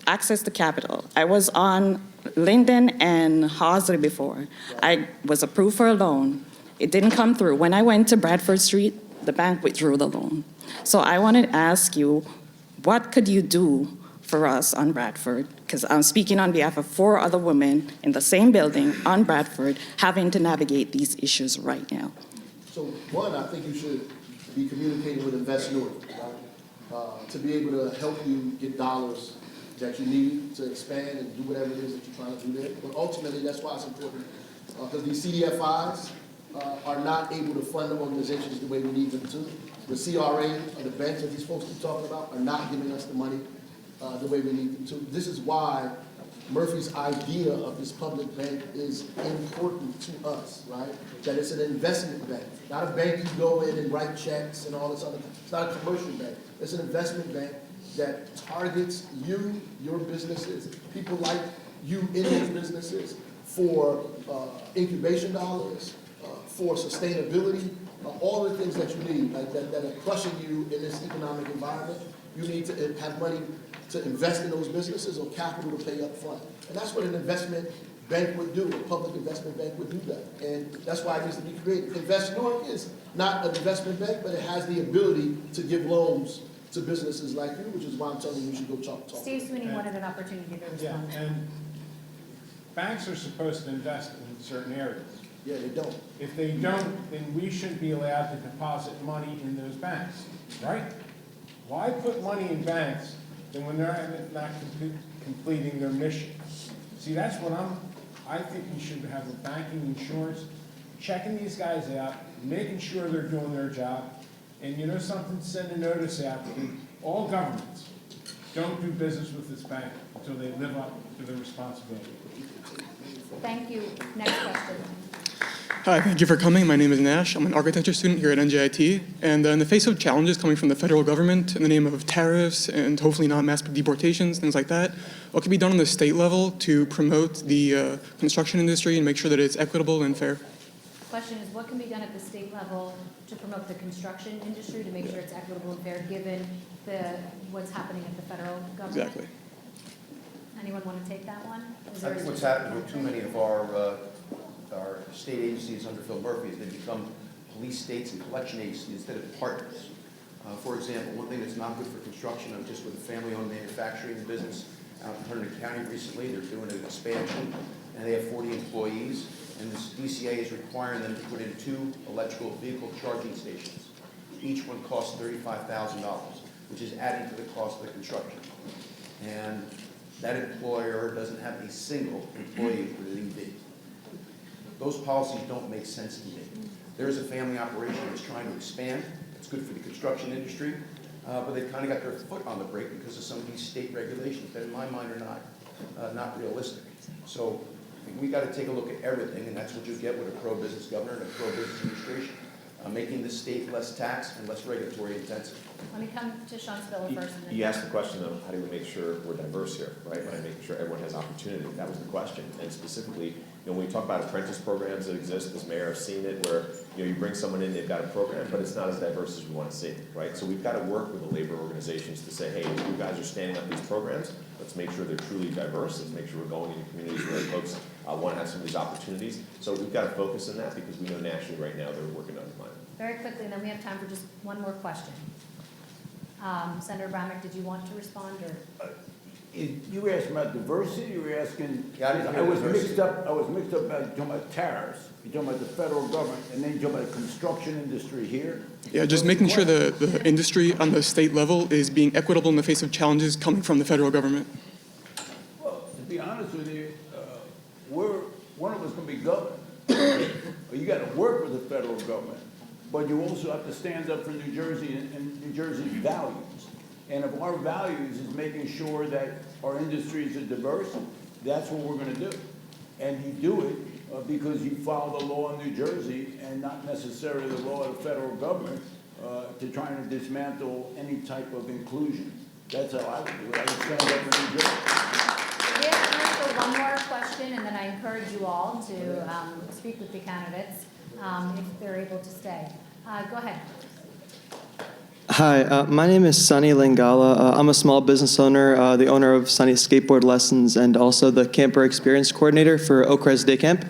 Access to capital. I was on Linden and Hawsley before. I was approved for a loan. It didn't come through. When I went to Bradford Street, the bank withdrew the loan. So I wanted to ask you, what could you do for us on Bradford? Because I'm speaking on behalf of 4 other women in the same building on Bradford having to navigate these issues right now. So one, I think you should be communicating with Invest North, right? To be able to help you get dollars that you need to expand and do whatever it is that you're trying to do there. But ultimately, that's why it's important, because these CDFIs are not able to fund the organizations the way we need them to. The CRA or the banks that these folks keep talking about are not giving us the money the way we need them to. This is why Murphy's idea of this public bank is important to us, right? That it's an investment bank, not a bank you go in and write checks and all this other. It's not a commercial bank. It's an investment bank that targets you, your businesses, people like you in those businesses for incubation dollars, for sustainability, all the things that you need, like that are crushing you in this economic environment. You need to have money to invest in those businesses or capital to pay up front. And that's what an investment bank would do, a public investment bank would do that. And that's why it needs to be created. Invest North is not an investment bank, but it has the ability to give loans to businesses like you, which is why I'm telling you should go talk. Steve Sweeney wanted an opportunity to respond. Yeah, and banks are supposed to invest in certain areas. Yeah, they don't. If they don't, then we shouldn't be allowed to deposit money in those banks, right? Why put money in banks than when they're not completing their mission? See, that's what I think we should have a banking insurance, checking these guys out, making sure they're doing their job. And you know something, send a notice out to all governments. Don't do business with this bank until they live up to their responsibility. Thank you. Next question. Hi, thank you for coming. My name is Nash. I'm an architecture student here at NJIT. And in the face of challenges coming from the federal government in the name of tariffs and hopefully not mass deportations, things like that, what can be done on the state level to promote the construction industry and make sure that it's equitable and fair? Question is, what can be done at the state level to promote the construction industry to make sure it's equitable and fair, given what's happening at the federal government? Exactly. Anyone want to take that one? I think what's happened with too many of our state agencies under Phil Murphy is they become police states and collection agencies instead of partners. For example, one thing that's not good for construction, I'm just with a family-owned manufacturing business out in Hunterdon County recently. They're doing an expansion, and they have 40 employees, and this DCA is requiring them to put in 2 electrical vehicle charging stations. Each one costs $35,000, which is adding to the cost of the construction. And that employer doesn't have a single employee with an EV. Those policies don't make sense to me. There's a family operation that's trying to expand. It's good for the construction industry, but they've kind of got their foot on the brake because of some of these state regulations that in my mind are not realistic. So I think we got to take a look at everything, and that's what you get with a pro-business governor and a pro-business administration, making the state less tax and less regulatory intensive. Let me come to Sean Spiller first. And then You asked the question of how do we make sure we're diverse here, right? By making sure everyone has opportunity. That was the question. And specifically, when we talk about apprentice programs that exist, as mayor, I've seen it where you bring someone in, they've got a program, but it's not as diverse as we want to see, right? So we've got to work with the labor organizations to say, hey, you guys are standing up these programs. Let's make sure they're truly diverse. Let's make sure we're going into communities where folks want to have some of these opportunities. So we've got to focus on that because we know nationally right now they're working on it. very quickly, and then we have time for just one more question. Senator Bramnick, did you want to respond, or? You were asking about diversity, you were asking, Yeah, I was mixed up about, talking about tariffs, you're talking about the federal government, and then you're talking about the construction industry here. Yeah, just making sure the industry on the state level is being equitable in the face of challenges coming from the federal government. Well, to be honest with you, one of us going to be governor. You got to work with the federal government, but you also have to stand up for New Jersey and New Jersey's values. And if our values is making sure that our industries are diverse, that's what we're going to do. And you do it because you follow the law in New Jersey and not necessarily the law of the federal government to trying to dismantle any type of inclusion. That's how I would do it. I would stand up for New Jersey. We have time for one more question, and then I encourage you all to speak with the candidates if they're able to stay. Go ahead. Hi, my name is Sunny Lingala. I'm a small business owner, the owner of Sunny Skateboard Lessons, and also the camper experience coordinator for Oak Res Day Camp.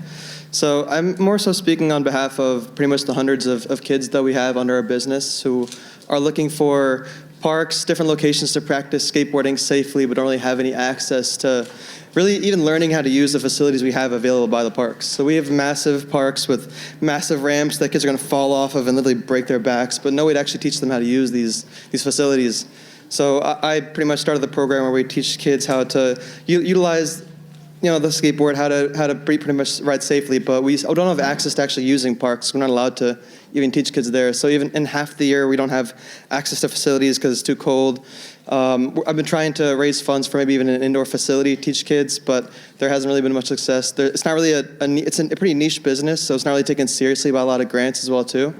So I'm more so speaking on behalf of pretty much the hundreds of kids that we have under our business who are looking for parks, different locations to practice skateboarding safely, but don't really have any access to really even learning how to use the facilities we have available by the parks. So we have massive parks with massive ramps that kids are going to fall off of and literally break their backs, but no way to actually teach them how to use these facilities. So I pretty much started the program where we teach kids how to utilize the skateboard, how to pretty much ride safely, but we don't have access to actually using parks. We're not allowed to even teach kids there. So even in half the year, we don't have access to facilities because it's too cold. I've been trying to raise funds for maybe even an indoor facility to teach kids, but there hasn't really been much success. It's not really it's a pretty niche business, so it's not really taken seriously by a lot of grants as well too.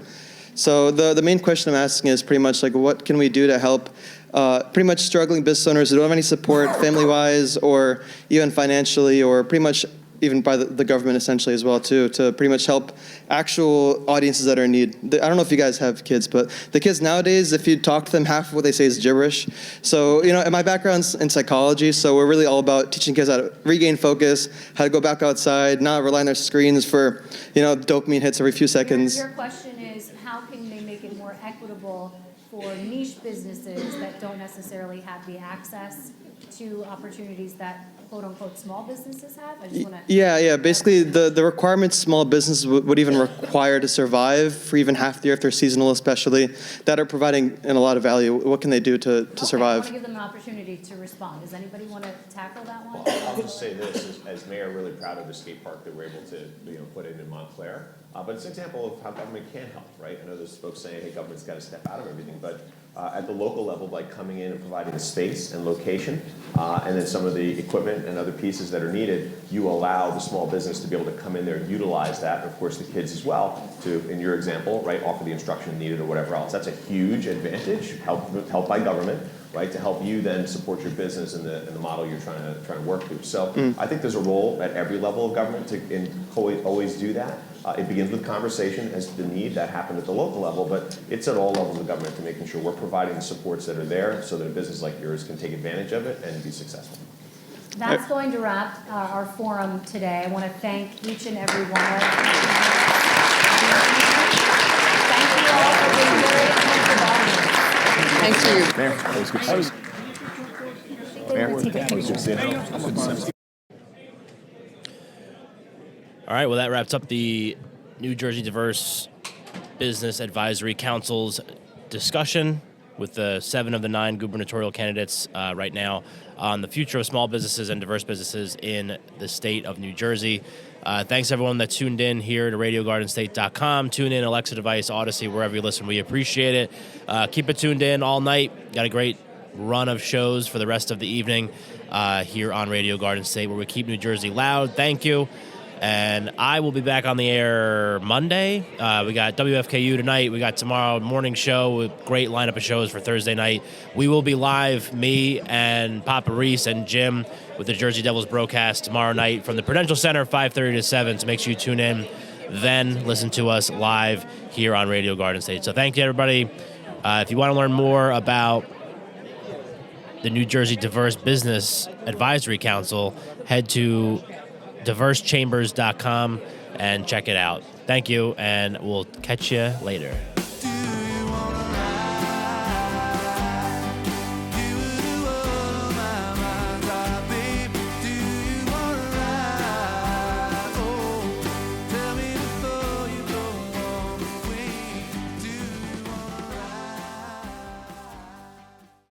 So the main question I'm asking is pretty much like, what can we do to help pretty much struggling business owners who don't have any support family-wise or even financially, or pretty much even by the government essentially as well too, to pretty much help actual audiences that are in need. I don't know if you guys have kids, but the kids nowadays, if you talk to them, half of what they say is gibberish. So, my background's in psychology, so we're really all about teaching kids how to regain focus, how to go back outside, not rely on their screens for, dopamine hits every few seconds. Your question is, how can they make it more equitable for niche businesses that don't necessarily have the access to opportunities that quote-unquote small businesses have? I just want to... Yeah. Basically, the requirements small businesses would even require to survive for even half the year if they're seasonal especially, that are providing a lot of value. What can they do to survive? I want to give them an opportunity to respond. Does anybody want to tackle that one? I'll just say this, as mayor, really proud of the skate park that we're able to put in Montclair. But it's an example of how government can help, right? I know there's folks saying, hey, government's got to step out of everything, but at the local level, by coming in and providing the space and location, and then some of the equipment and other pieces that are needed, you allow the small business to be able to come in there and utilize that, and of course the kids as well, to, in your example, right, offer the instruction needed or whatever else. That's a huge advantage, helped by government. right, to help you then support your business and the model you're trying to work through. So I think there's a role at every level of government to always do that. It begins with conversation as the need that happened at the local level, but it's at all levels of government to making sure we're providing the supports that are there so that a business like yours can take advantage of it and be successful. That's going to wrap our forum today. I want to thank each and every one of you. Thank you all for being very attentive audience. Thanks to you. Mayor, that was good to see you. Mayor, good to see you. All right, well, that wraps up the New Jersey Diverse Business Advisory Council's discussion with the 7 of the 9 gubernatorial candidates right now on the future of small businesses and diverse businesses in the state of New Jersey. Thanks, everyone that tuned in here to RadioGardenState.com. Tune in, Alexa device, Odyssey, wherever you listen. We appreciate it. Keep it tuned in all night. Got a great run of shows for the rest of the evening here on Radio Garden State, where we keep New Jersey loud. Thank you. And I will be back on the air Monday. We got WFKU tonight. We got tomorrow morning show with great lineup of shows for Thursday night. We will be live, me and Papa Reese and Jim, with the Jersey Devils broadcast tomorrow night from the Prudential Center, 5:30 to 7. So make sure you tune in. Then listen to us live here on Radio Garden State. So thank you, everybody. If you want to learn more about the New Jersey Diverse Business Advisory Council, head to diversechambers.com and check it out. Thank you, and we'll catch you later.